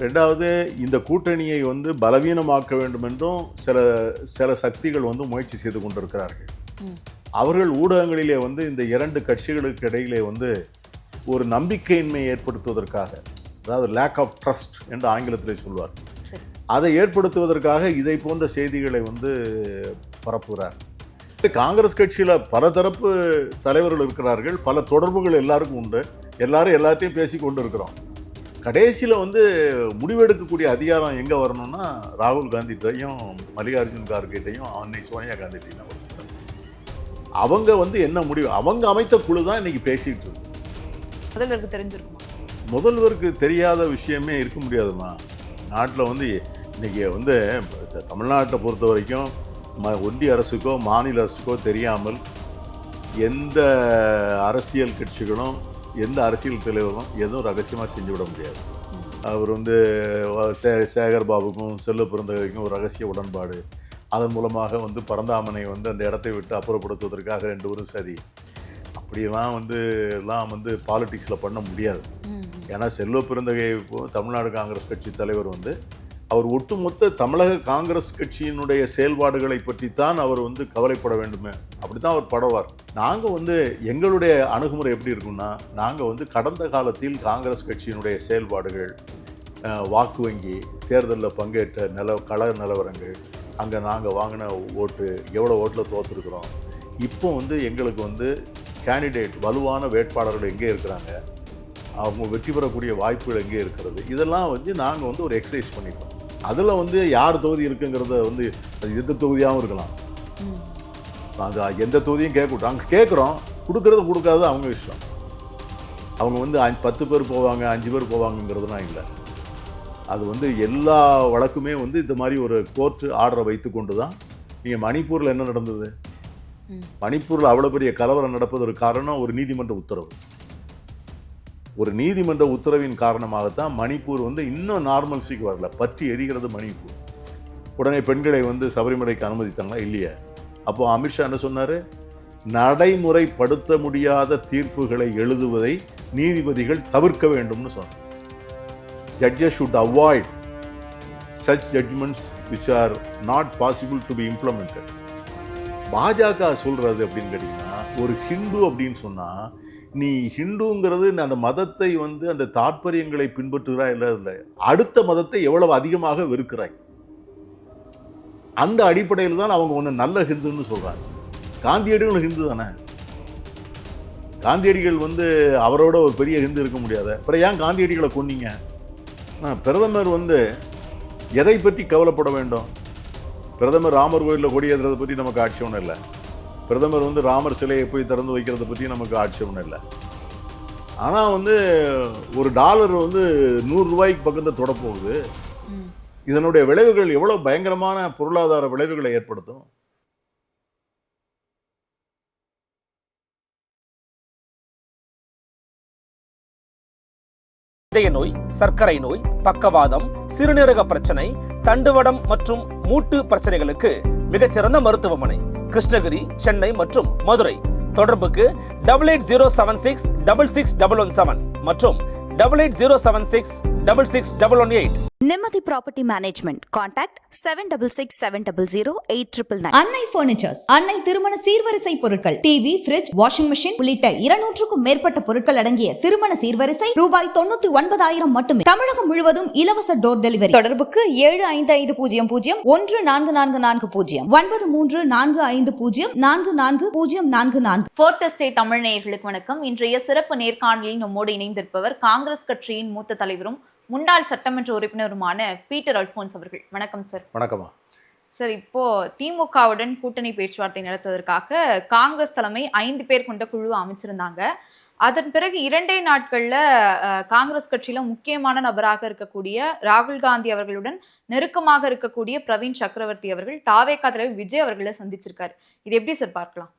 ரெண்டாவது, இந்த கூட்டணியை வந்து பலவீனமாக்க வேண்டும் என்றும் சில சில சக்திகள் வந்து முயற்சி செய்து கொண்டிருக்கிறார்கள். அவர்கள் ஊடகங்களிலே வந்து இந்த இரண்டு கட்சிகளுக்கு இடையிலே வந்து ஒரு நம்பிக்கையின்மையை ஏற்படுத்துவதற்காக, அதாவது லேக் ஆஃப் ட்ரஸ்ட் என்று ஆங்கிலத்திலே சொல்வார், அதை ஏற்படுத்துவதற்காக இதை போன்ற செய்திகளை வந்து பரப்புகிறார். காங்கிரஸ் கட்சியில் பல தரப்பு தலைவர்கள் இருக்கிறார்கள், பல தொடர்புகள் எல்லாருக்கும் உண்டு, எல்லாரும் எல்லாத்தையும் பேசி கொண்டு இருக்கிறோம். கடைசியில் வந்து முடிவெடுக்கக்கூடிய அதிகாரம் எங்கே வரணும்னா ராகுல் காந்திகிட்டையும் மல்லிகார்ஜுன் கார்கேட்டையும் அன்னை சோனியா காந்திகிட்டையும் அவங்க வந்து என்ன முடிவு, அவங்க அமைத்த குழு தான் இன்னைக்கு பேசிட்டு இருக்கு. முதல்வருக்கு தெரிஞ்சிருக்குமா? முதல்வருக்கு தெரியாத விஷயமே இருக்க முடியாதுமா. நாட்டில் வந்து இன்னைக்கு வந்து தமிழ்நாட்டை பொறுத்த வரைக்கும் ஒன்றிய அரசுக்கோ மாநில அரசுக்கோ தெரியாமல் எந்த அரசியல் கட்சிகளும் எந்த அரசியல் தலைவரும் எதுவும் ரகசியமாக செஞ்சு விட முடியாது. அவர் வந்து சேகர் பாபுக்கும் செல்ல பிறந்தகைக்கும் ஒரு ரகசிய உடன்பாடு, அதன் மூலமாக வந்து பரந்தாமனை வந்து அந்த இடத்தை விட்டு அப்புறப்படுத்துவதற்காக 2 பேரும் சரி, அப்படியெல்லாம் வந்து எல்லாம் வந்து பாலிடிக்ஸில் பண்ண முடியாது. ஏன்னா செல்வ பிறந்தகை தமிழ்நாடு காங்கிரஸ் கட்சி தலைவர் வந்து அவர் ஒட்டுமொத்த தமிழக காங்கிரஸ் கட்சியினுடைய செயல்பாடுகளை பற்றித்தான் அவர் வந்து கவலைப்பட வேண்டுமே, அப்படி தான் அவர் படுவார். நாங்கள் வந்து எங்களுடைய அணுகுமுறை எப்படி இருக்குன்னா, நாங்கள் வந்து கடந்த காலத்தில் காங்கிரஸ் கட்சியினுடைய செயல்பாடுகள், வாக்கு வங்கி, தேர்தலில் பங்கேற்ற கள நிலவரங்கள், அங்கே நாங்கள் வாங்கின ஓட்டு, எவ்வளோ ஓட்டில் தோற்றுருக்குறோம், இப்போ வந்து எங்களுக்கு வந்து கேண்டிடேட் வலுவான வேட்பாளர்கள் எங்கே இருக்கிறாங்க, அவங்க வெற்றி பெறக்கூடிய வாய்ப்புகள் எங்கே இருக்கிறது, இதெல்லாம் வந்து நாங்கள் வந்து ஒரு எக்ஸசைஸ் பண்ணிப்போம். அதில் வந்து யார் தொகுதி இருக்குங்கிறத வந்து அது எந்த தொகுதியாகவும் இருக்கலாம், நாங்கள் எந்த தொகுதியும் கேட்கட்டும், நாங்கள் கேட்குறோம், கொடுக்கறது கொடுக்காது அவங்க இஷ்டம். அவங்க வந்து 10 பேர் போவாங்க 5 பேர் போவாங்கங்கிறதுலாம் இல்லை. அது வந்து எல்லா வழக்குமே வந்து இந்த மாதிரி ஒரு கோர்ட்டு ஆர்டரை வைத்து கொண்டு தான். நீங்கள் மணிப்பூரில் என்ன நடந்தது? மணிப்பூரில் அவ்வளோ பெரிய கலவரம் நடப்பதற்கு காரணம் ஒரு நீதிமன்ற உத்தரவு. ஒரு நீதிமன்ற உத்தரவின் காரணமாகத்தான் மணிப்பூர் வந்து இன்னும் நார்மல்சிக்கு வரல, பற்றி எரிகிறது மணிப்பூர். உடனே பெண்களை வந்து சபரிமலைக்கு அனுமதித்தாங்களா? இல்லையா? அப்போ அமித்ஷா என்ன சொன்னார்? நடைமுறைப்படுத்த முடியாத தீர்ப்புகளை எழுதுவதை நீதிபதிகள் தவிர்க்க வேண்டும்னு சொன்னார். Judges should avoid such judgments which are not possible to be implemented. பாஜக சொல்றது அப்படின்னு கேட்டீங்கன்னா, ஒரு ஹிந்து அப்படின்னு சொன்னா, நீ ஹிந்துங்கிறது அந்த மதத்தை வந்து அந்த தாற்பயங்களை பின்பற்றுகிறாய் இல்லை, அடுத்த மதத்தை எவ்வளவு அதிகமாக வெறுக்கிறாய், அந்த அடிப்படையில் தான் அவங்க ஒன்று நல்ல ஹிந்துன்னு சொல்றாங்க. காந்தியடிகளும் ஹிந்து தானே. காந்தியடிகள் வந்து அவரோட ஒரு பெரிய ஹிந்து இருக்க முடியாத, அப்புறம் ஏன் காந்தியடிகளை கொன்னீங்க? பிரதமர் வந்து எதை பற்றி கவலைப்பட வேண்டும்? பிரதமர் ராமர் கோயிலில் கொடியேற்றுறதை பற்றி நமக்கு ஆட்சேபணம் இல்லை. பிரதமர் வந்து ராமர் சிலையை போய் திறந்து வைக்கிறத பற்றி நமக்கு ஆட்சேபணம் இல்லை. ஆனால் வந்து ஒரு டாலர் வந்து 100 ரூபாய்க்கு பக்கத்தில் தொடப்போகுது. இதனுடைய விளைவுகள் எவ்வளோ பயங்கரமான பொருளாதார விளைவுகளை ஏற்படுத்தும். இதய நோய், சர்க்கரை நோய், பக்கவாதம், சிறுநீரக பிரச்சனை, தண்டுவடம் மற்றும் மூட்டு பிரச்சனைகளுக்கு மிகச்சிறந்த மருத்துவமனை கிருஷ்ணகிரி, சென்னை மற்றும் மதுரை. தொடர்புக்கு 8807666117 மற்றும் 8807666118. Nimati Property Management. Contact 7667008999. அன்னை பர்னிச்சர்ஸ், அன்னை திருமண சீர்வரிசை பொருட்கள், டிவி, ஃபிரிட்ஜ், வாஷிங் மெஷின் உள்ளிட்ட 200க்கும் மேற்பட்ட பொருட்கள் அடங்கிய திருமண சீர்வரிசை ரூபாய் 99,000 மட்டுமே. தமிழகம் முழுவதும் இலவச டோர் டெலிவரி. தொடர்புக்கு 7550014440 9345044044. ஃபோர்த் எஸ்டேட் தமிழ் நேயர்களுக்கு வணக்கம். இன்றைய சிறப்பு நேர்காணலில் நம்மோடு இணைந்திருப்பவர் காங்கிரஸ் கட்சியின் மூத்த தலைவரும் முன்னாள் சட்டமன்ற உறுப்பினருமான பீட்டர் அல்போன்ஸ் அவர்கள். வணக்கம் சார். வணக்கமா சார். இப்போ திமுகவுடன் கூட்டணி பேச்சுவார்த்தை நடத்துவதற்காக காங்கிரஸ் தலைமை 5 பேர் கொண்ட குழு அமைச்சிருந்தாங்க. அதன் பிறகு 2 நாட்கள்ல காங்கிரஸ் கட்சியில முக்கியமான நபராக இருக்கக்கூடிய ராகுல் காந்தி அவர்களுடன் நெருக்கமாக இருக்கக்கூடிய பிரவீன் சக்கரவர்த்தி அவர்கள் தாவேகா தலைவர் விஜய் அவர்களை சந்திச்சிருக்காரு. இது எப்படி சார் பார்க்கலாம்?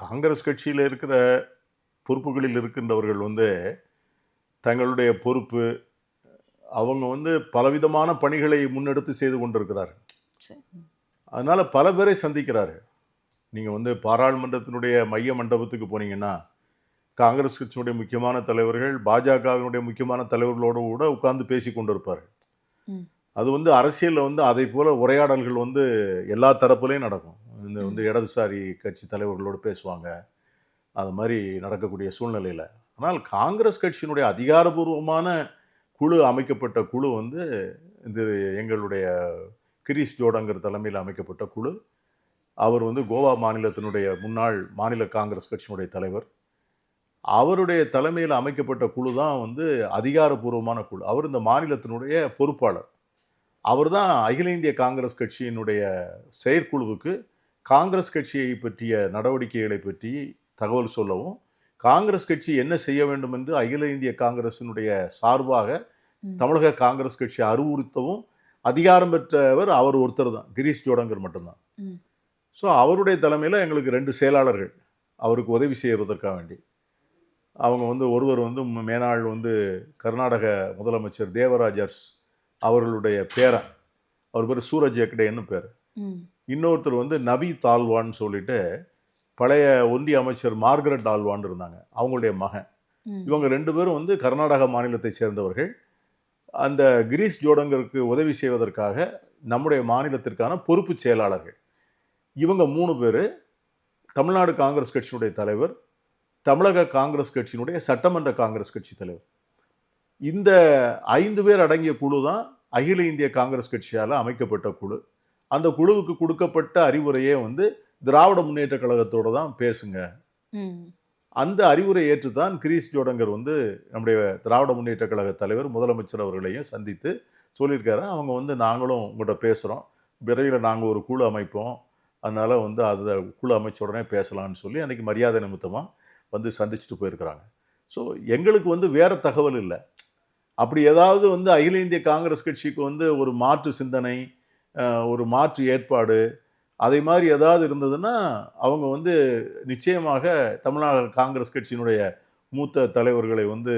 காங்கிரஸ் கட்சியில் இருக்கிற பொறுப்புகளில் இருக்கின்றவர்கள் வந்து தங்களுடைய பொறுப்பு, அவங்க வந்து பலவிதமான பணிகளை முன்னெடுத்து செய்து கொண்டிருக்கிறார்கள். அதனால பல பேரை சந்திக்கிறாரு. நீங்கள் வந்து பாராளுமன்றத்தினுடைய மைய மண்டபத்துக்கு போனீங்கன்னா காங்கிரஸ் கட்சியினுடைய முக்கியமான தலைவர்கள் பாஜகவினுடைய முக்கியமான தலைவர்களோடு கூட உட்கார்ந்து பேசி கொண்டிருப்பார்கள். ம். அது வந்து அரசியலில் வந்து அதை போல உரையாடல்கள் வந்து எல்லா தரப்புலையும் நடக்கும். இந்த வந்து இடதுசாரி கட்சி தலைவர்களோடு பேசுவாங்க, அது மாதிரி நடக்கக்கூடிய சூழ்நிலையில். ஆனால் காங்கிரஸ் கட்சியினுடைய அதிகாரபூர்வமான குழு அமைக்கப்பட்ட குழு வந்து இந்த எங்களுடைய கிரீஷ் ஜோடங்கர் தலைமையில் அமைக்கப்பட்ட குழு. அவர் வந்து கோவா மாநிலத்தினுடைய முன்னாள் மாநில காங்கிரஸ் கட்சியினுடைய தலைவர். அவருடைய தலைமையில் அமைக்கப்பட்ட குழு தான் வந்து அதிகாரபூர்வமான குழு. அவர் இந்த மாநிலத்தினுடைய பொறுப்பாளர். அவர் தான் அகில இந்திய காங்கிரஸ் கட்சியினுடைய செயற்குழுவுக்கு காங்கிரஸ் கட்சியை பற்றிய நடவடிக்கைகளை பற்றி தகவல் சொல்லவும், காங்கிரஸ் கட்சி என்ன செய்ய வேண்டும் என்று அகில இந்திய காங்கிரசினுடைய சார்பாக தமிழக காங்கிரஸ் கட்சி அறிவுறுத்தவும் அதிகாரம் பெற்றவர் அவர் ஒருத்தர் தான், கிரீஷ் ஜோடங்கர் மட்டும்தான். ஸோ அவருடைய தலைமையில் எங்களுக்கு 2 செயலாளர்கள் அவருக்கு உதவி செய்வதற்காக வேண்டி. அவங்க வந்து ஒருவர் வந்து மேனாள் வந்து கர்நாடக முதலமைச்சர் தேவராஜ் அர்ஸ் அவர்களுடைய பேரன், அவர் பேர் சூரஜ் ஹெக்டேன்னு பேர். இன்னொருத்தர் வந்து நவி தால்வான்னு சொல்லிட்டு பழைய ஒன்றிய அமைச்சர் மார்கரெட் ஆல்வான் இருந்தாங்க, அவங்களுடைய மகன். இவங்க 2 பேரும் வந்து கர்நாடக மாநிலத்தை சேர்ந்தவர்கள். அந்த கிரீஷ் ஜோடங்கருக்கு உதவி செய்வதற்காக நம்முடைய மாநிலத்திற்கான பொறுப்பு செயலாளர்கள். இவங்க 3 பேர் தமிழ்நாடு காங்கிரஸ் கட்சியினுடைய தலைவர், தமிழக காங்கிரஸ் கட்சியினுடைய சட்டமன்ற காங்கிரஸ் கட்சி தலைவர். இந்த 5 பேர் அடங்கிய குழு தான் அகில இந்திய காங்கிரஸ் கட்சியால் அமைக்கப்பட்ட குழு. அந்த குழுவுக்கு கொடுக்கப்பட்ட அறிவுரையே வந்து திராவிட முன்னேற்ற கழகத்தோடு தான் பேசுங்க. அந்த அறிவுரை ஏற்று தான் கிரீஷ் ஜோடங்கர் வந்து நம்முடைய திராவிட முன்னேற்ற கழக தலைவர் முதலமைச்சர் அவர்களையும் சந்தித்து சொல்லியிருக்காரு. அவங்க வந்து நாங்களும் உங்கள்கிட்ட பேசுகிறோம், விரைவில் நாங்கள் ஒரு குழு அமைப்போம், அதனால் வந்து அதை குழு அமைச்ச உடனே பேசலான்னு சொல்லி அன்றைக்கி மரியாதை நிமித்தமாக வந்து சந்திச்சுட்டு போயிருக்கிறாங்க. ஸோ எங்களுக்கு வந்து வேறு தகவல் இல்லை. அப்படி ஏதாவது வந்து அகில இந்திய காங்கிரஸ் கட்சிக்கு வந்து ஒரு மாற்று சிந்தனை, ஒரு மாற்று ஏற்பாடு, அதை மாதிரி ஏதாவது இருந்ததுன்னா அவங்க வந்து நிச்சயமாக தமிழ்நாடு காங்கிரஸ் கட்சியினுடைய மூத்த தலைவர்களை வந்து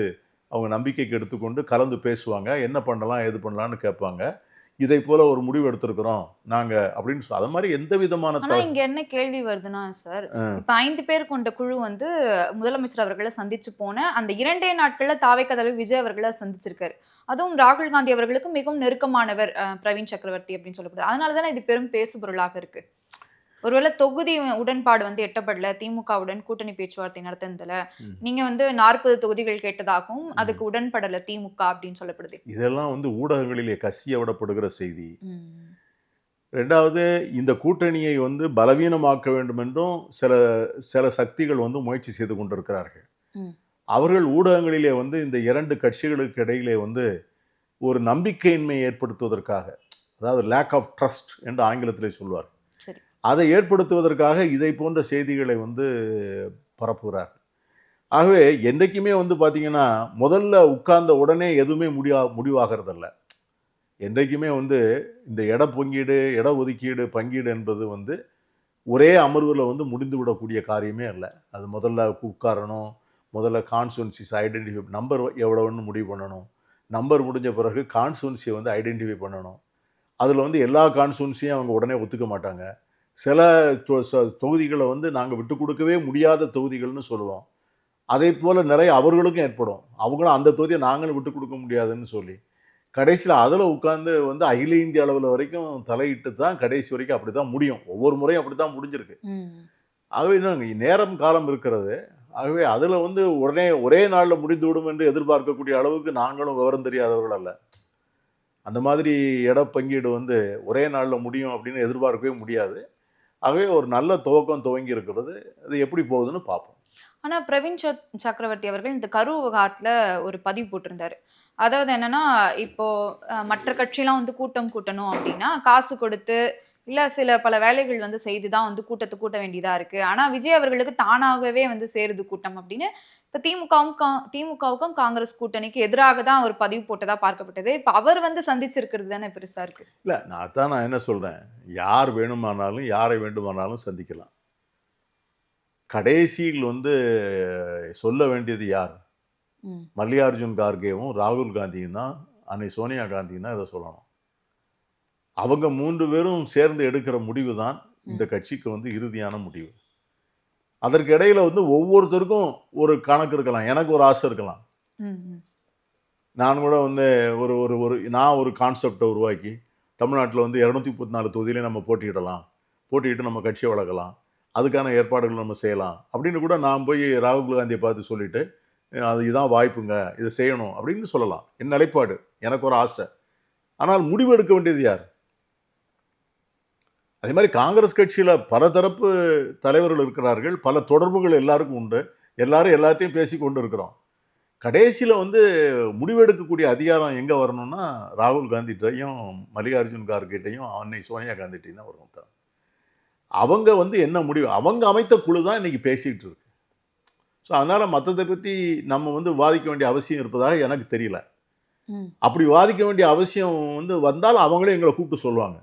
அவங்க நம்பிக்கைக்கு எடுத்துக்கொண்டு கலந்து பேசுவாங்க. என்ன பண்ணலாம் ஏது பண்ணலான்னு கேட்பாங்க. இதை போல ஒரு முடிவு எடுத்திருக்கிறோம் நாங்க அப்படின்னு அது மாதிரி எந்த விதமான ஆனா இங்க என்ன கேள்வி வருதுன்னா சார், இப்ப 5 பேர் கொண்ட குழு வந்து முதலமைச்சர் அவர்களை சந்திச்சு போன அந்த 2 நாட்கள்ல தாவேகா தலைவர் விஜய் அவர்களை சந்திச்சிருக்காரு. அதுவும் ராகுல் காந்தி அவர்களுக்கு மிகவும் நெருக்கமானவர் பிரவீன் சக்கரவர்த்தி அப்படின்னு சொல்லப்படுது. அதனாலதானே இது பெரும் பேசுபொருளாக இருக்கு. ஒருவேளை தொகுதி உடன்பாடு வந்து எட்டப்படல, திமுகவுடன் கூட்டணி பேச்சுவார்த்தை நடத்துனதுல நீங்க வந்து 40 தொகுதிகள் கேட்டதாகவும் அதுக்கு உடன்படல திமுக அப்படின்னு சொல்லப்படுது. இதெல்லாம் வந்து ஊடகங்களிலே கசிய விடப்படுகிற செய்தி. 2வது இந்த கூட்டணியை வந்து பலவீனமாக்க வேண்டும் என்றும் சில சக்திகள் வந்து முயற்சி செய்து கொண்டிருக்கிறார்கள். அவர்கள் ஊடகங்களிலே வந்து இந்த 2 கட்சிகளுக்கு இடையிலே வந்து ஒரு நம்பிக்கையின்மை ஏற்படுத்துவதற்காக, அதாவது லேக் ஆஃப் ட்ரஸ்ட் என்று ஆங்கிலத்திலே சொல்வார், அதை ஏற்படுத்துவதற்காக இதை போன்ற செய்திகளை வந்து பரப்புகிறார். ஆகவே என்றைக்குமே வந்து பார்த்தீங்கன்னா முதல்ல உட்கார்ந்த உடனே எதுவுமே முடிவாகிறதில்ல. என்றைக்குமே வந்து இந்த இட ஒதுக்கீடு பங்கீடு என்பது வந்து ஒரே அமர்வில் வந்து முடிந்து விடக்கூடிய காரியமே இல்லை. அது முதல்ல உட்காரணும், முதல்ல கான்ஸ்டுவன்சிஸ் ஐடென்டிஃபை, நம்பர் எவ்வளோன்னு முடிவு பண்ணணும், நம்பர் முடிஞ்ச பிறகு கான்ஸ்டுவன்சியை வந்து ஐடென்டிஃபை பண்ணணும். அதில் வந்து எல்லா கான்ஸ்டுவன்சியும் அவங்க உடனே ஒத்துக்க மாட்டாங்க. சில தொகுதிகளை வந்து நாங்கள் விட்டு கொடுக்கவே முடியாத தொகுதிகள்னு சொல்லுவோம். அதே போல் நிறைய அவர்களுக்கும் ஏற்படும். அவங்களும் அந்த தொகுதியை நாங்களும் விட்டு கொடுக்க முடியாதுன்னு சொல்லி கடைசியில் அதில் உட்காந்து வந்து அகில இந்திய அளவில் வரைக்கும் தலையிட்டு தான் கடைசி வரைக்கும் அப்படி தான் முடியும். ஒவ்வொரு முறையும் அப்படி தான் முடிஞ்சிருக்கு. ஆகவே இன்னும் நேரம் காலம் இருக்கிறது. ஆகவே அதில் வந்து ஒரே நாளில் முடிந்து விடும் என்று எதிர்பார்க்கக்கூடிய அளவுக்கு நாங்களும் விவரம் தெரியாதவர்கள் அல்ல. அந்த மாதிரி பங்கீடு வந்து ஒரே நாளில் முடியும் அப்படின்னு எதிர்பார்க்கவே முடியாது. ஆகவே ஒரு நல்ல துவக்கம் துவங்கி இருக்கிறது. அது எப்படி போகுதுன்னு பார்ப்போம். ஆனா பிரவீன் சக்கரவர்த்தி அவர்கள் இந்த கரூர் விவகாரத்துல ஒரு பதிவு போட்டிருந்தாரு. அதாவது என்னன்னா, இப்போ மற்ற கட்சியெல்லாம் வந்து கூட்டம் கூட்டணும் அப்படின்னா காசு கொடுத்து இல்ல பல வேலைகள் வந்து செய்துதான் வந்து கூட்டத்தை கூட்ட வேண்டியதா இருக்கு. ஆனா விஜய் அவர்களுக்கு தானாகவே வந்து சேருது கூட்டம் அப்படின்னு இப்ப திமுகவுக்கும் காங்கிரஸ் கூட்டணிக்கு எதிராக தான் ஒரு பதிவு போட்டதா பார்க்கப்பட்டது. இப்ப அவர் வந்து சந்திச்சிருக்கிறது தானே பெருசா இருக்கு. இல்ல நான் என்ன சொல்றேன், யார் வேணுமானாலும் யாரை வேண்டுமானாலும் சந்திக்கலாம். கடைசியில் வந்து சொல்ல வேண்டியது யார்? மல்லிகார்ஜுன் கார்கேவும் ராகுல் காந்தியும் தான், அன்னை சோனியா காந்தியும் தான் இதை சொல்லணும். அவங்க 3 பேரும் சேர்ந்து எடுக்கிற முடிவு தான் இந்த கட்சிக்கு வந்து இறுதியான முடிவு. அதற்கு இடையில வந்து ஒவ்வொருத்தருக்கும் ஒரு கணக்கு இருக்கலாம். எனக்கு ஒரு ஆசை இருக்கலாம். ம், ம். நான் கூட வந்து ஒரு ஒரு ஒரு நான் ஒரு கான்செப்டை உருவாக்கி தமிழ்நாட்டில் வந்து 234 தொகுதியிலே நம்ம போட்டியிடலாம், போட்டியிட்டு நம்ம கட்சியை வளர்க்கலாம், அதுக்கான ஏற்பாடுகள் நம்ம செய்யலாம் அப்படின்னு கூட நான் போய் ராகுல் காந்தியை பார்த்து சொல்லிட்டு அது இதான் வாய்ப்புங்க, இதை செய்யணும் அப்படின்னு சொல்லலாம். என் நிலைப்பாடு, எனக்கு ஒரு ஆசை. ஆனால் முடிவு எடுக்க வேண்டியது யார்? அதே மாதிரி காங்கிரஸ் கட்சியில் பல தரப்பு தலைவர்கள் இருக்கிறார்கள், பல தொடர்புகள் எல்லாருக்கும் உண்டு, எல்லாரும் எல்லாத்தையும் பேசி கொண்டு இருக்கிறோம். கடைசியில் வந்து முடிவெடுக்கக்கூடிய அதிகாரம் எங்கே வரணும்னா ராகுல் காந்திகிட்டையும் மல்லிகார்ஜுன் கார்கேட்டையும் அன்னை சோனியா காந்திட்டையும் தான் வரும். அவங்க வந்து என்ன முடிவு, அவங்க அமைத்த குழு தான் இன்னைக்கு பேசிக்கிட்டு இருக்கு. ஸோ அதனால் மற்றதை பற்றி நம்ம வந்து வாதிக்க வேண்டிய அவசியம் இருப்பதாக எனக்கு தெரியல. ம். அப்படி வாதிக்க வேண்டிய அவசியம் வந்து வந்தால் அவங்களே எங்களை கூப்பிட்டு சொல்லுவாங்க.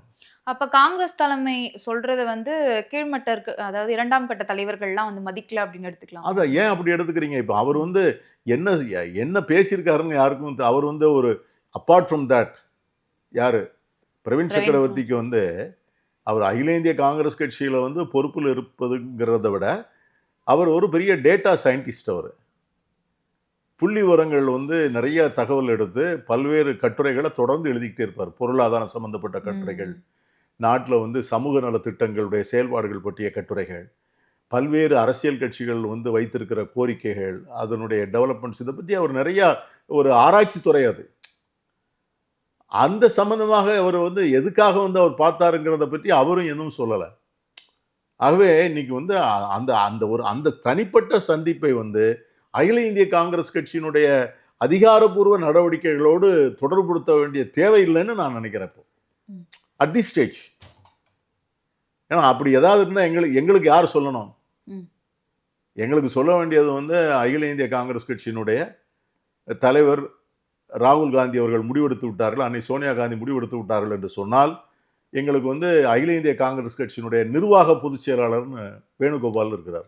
அப்ப காங்கிரஸ் தலைமை சொல்றத வந்து கீழ்மட்ட இருக்கு, அதாவது 2ஆம் கட்ட தலைவர்கள்லாம் வந்து மதிக்கல அப்படின்னு எடுத்துக்கலாம். அதை ஏன் அப்படி எடுத்துக்கிறீங்க? இப்போ அவர் வந்து என்ன என்ன பேசியிருக்காருன்னு யாருக்கும் அவர் வந்து ஒரு அப்பார்ட் ஃப்ரம் தட் யார் பிரவீன் பிரவீன் சக்கரவர்த்திக்கு வந்து அவர் அகில இந்திய காங்கிரஸ் கட்சியில் வந்து பொறுப்பில் இருப்பதுங்கிறத விட அவர் ஒரு பெரிய டேட்டா சயின்டிஸ்ட். அவர் புள்ளி விவரங்கள் வந்து நிறைய தகவல் எடுத்து பல்வேறு கட்டுரைகளை தொடர்ந்து எழுதிக்கிட்டே இருப்பார். பொருளாதாரம் சம்பந்தப்பட்ட கட்டுரைகள், ம். நாட்டில் வந்து சமூக நலத்திட்டங்களுடைய செயல்பாடுகள் பற்றிய கட்டுரைகள், பல்வேறு அரசியல் கட்சிகள் வந்து வைத்திருக்கிற கோரிக்கைகள், அதனுடைய டெவலப்மெண்ட்ஸ், இதை பற்றி அவர் நிறையா ஒரு ஆராய்ச்சி துறை அது. அந்த சம்பந்தமாக அவர் வந்து எதுக்காக வந்து அவர் பார்த்தாருங்கிறத பற்றி அவரும் எதுவும் சொல்லலை. ஆகவே இன்னைக்கு வந்து அந்த அந்த ஒரு அந்த தனிப்பட்ட சந்திப்பை வந்து அகில இந்திய காங்கிரஸ் கட்சியினுடைய அதிகாரப்பூர்வ நடவடிக்கைகளோடு தொடர்புபடுத்த வேண்டிய தேவையில்லைன்னு நான் நினைக்கிறேன் இப்போ ம். At the stage. ஏன்னா அப்படி ஏதாவது இருந்தால் எங்களுக்கு யார் சொல்லணும்? ம். எங்களுக்கு சொல்ல வேண்டியது வந்து அகில இந்திய காங்கிரஸ் கட்சியினுடைய தலைவர் ராகுல் காந்தி அவர்கள் முடிவெடுத்து விட்டார்கள், அன்னை சோனியா காந்தி முடிவெடுத்து விட்டார்கள் என்று சொன்னால் எங்களுக்கு வந்து அகில இந்திய காங்கிரஸ் கட்சியினுடைய நிர்வாக பொதுச் செயலாளர்னு வேணுகோபால் இருக்கிறார்.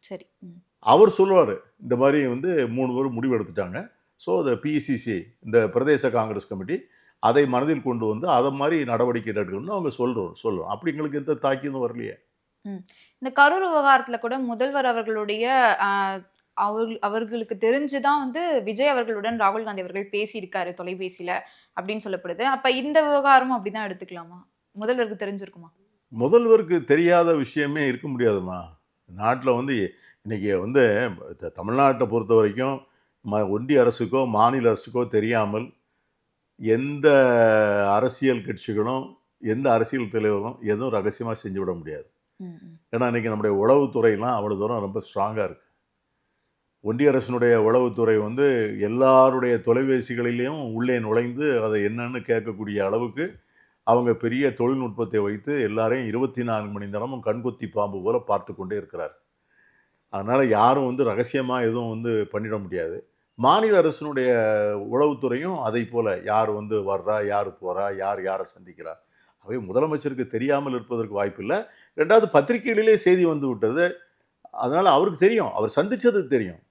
சரி. ம். அவர் சொல்லுவார், இந்த மாதிரி வந்து 3 பேர் முடிவு எடுத்துட்டாங்க. ஸோ இந்த பிசிசி, இந்த பிரதேச காங்கிரஸ் கமிட்டி அதை மனதில் கொண்டு வந்து அதை மாதிரி நடவடிக்கை எடுக்கணும்னு அவங்க சொல்லுவோம். அப்படி எங்களுக்கு எந்த தாக்கியதும் வரலையே. இந்த கரூர் விவகாரத்துல கூட முதல்வர் அவர்களுடைய அவர்களுக்கு தெரிஞ்சுதான் வந்து விஜய் அவர்களுடன் ராகுல் காந்தி அவர்கள் பேசியிருக்காரு தொலைபேசியில அப்படின்னு சொல்லப்படுது. அப்ப இந்த விவகாரமும் அப்படிதான் எடுத்துக்கலாமா? முதல்வருக்கு தெரிஞ்சிருக்குமா? முதல்வருக்கு தெரியாத விஷயமே இருக்க முடியாதுமா. நாட்டில் வந்து இன்னைக்கு வந்து தமிழ்நாட்டை பொறுத்த வரைக்கும் ஒன்றிய அரசுக்கோ மாநில அரசுக்கோ தெரியாமல் எந்த அரசியல் கட்சிகளும் எந்த அரசியல் தலைவரும் எதுவும் ரகசியமாக செஞ்சு விட முடியாது. ம், ம். ஏன்னா இன்றைக்கி நம்முடைய உளவுத்துறையெல்லாம் அவ்வளோ தூரம் ரொம்ப ஸ்ட்ராங்காக இருக்குது. ஒன்றிய அரசினுடைய உளவுத்துறை வந்து எல்லாருடைய தொலைபேசிகளிலையும் உள்ளே நுழைந்து அதை என்னன்னு கேட்கக்கூடிய அளவுக்கு அவங்க பெரிய தொழில்நுட்பத்தை வைத்து எல்லாரையும் 24 மணி நேரமும் கண்கொத்தி பாம்பு போல பார்த்து கொண்டே இருக்கிறார். அதனால் யாரும் வந்து ரகசியமாக எதுவும் வந்து பண்ணிட முடியாது. மாநில அரசினுடைய உளவுத்துறையும் அதை போல் யார் வந்து வர்றா, யார் போகிறா, யார் யாரை சந்திக்கிறா, அவை முதலமைச்சருக்கு தெரியாமல் இருப்பதற்கு வாய்ப்பில்லை. ரெண்டாவது பத்திரிகைகளிலே செய்தி வந்து விட்டது, அதனால் அவருக்கு தெரியும், அவர் சந்தித்தது தெரியும்.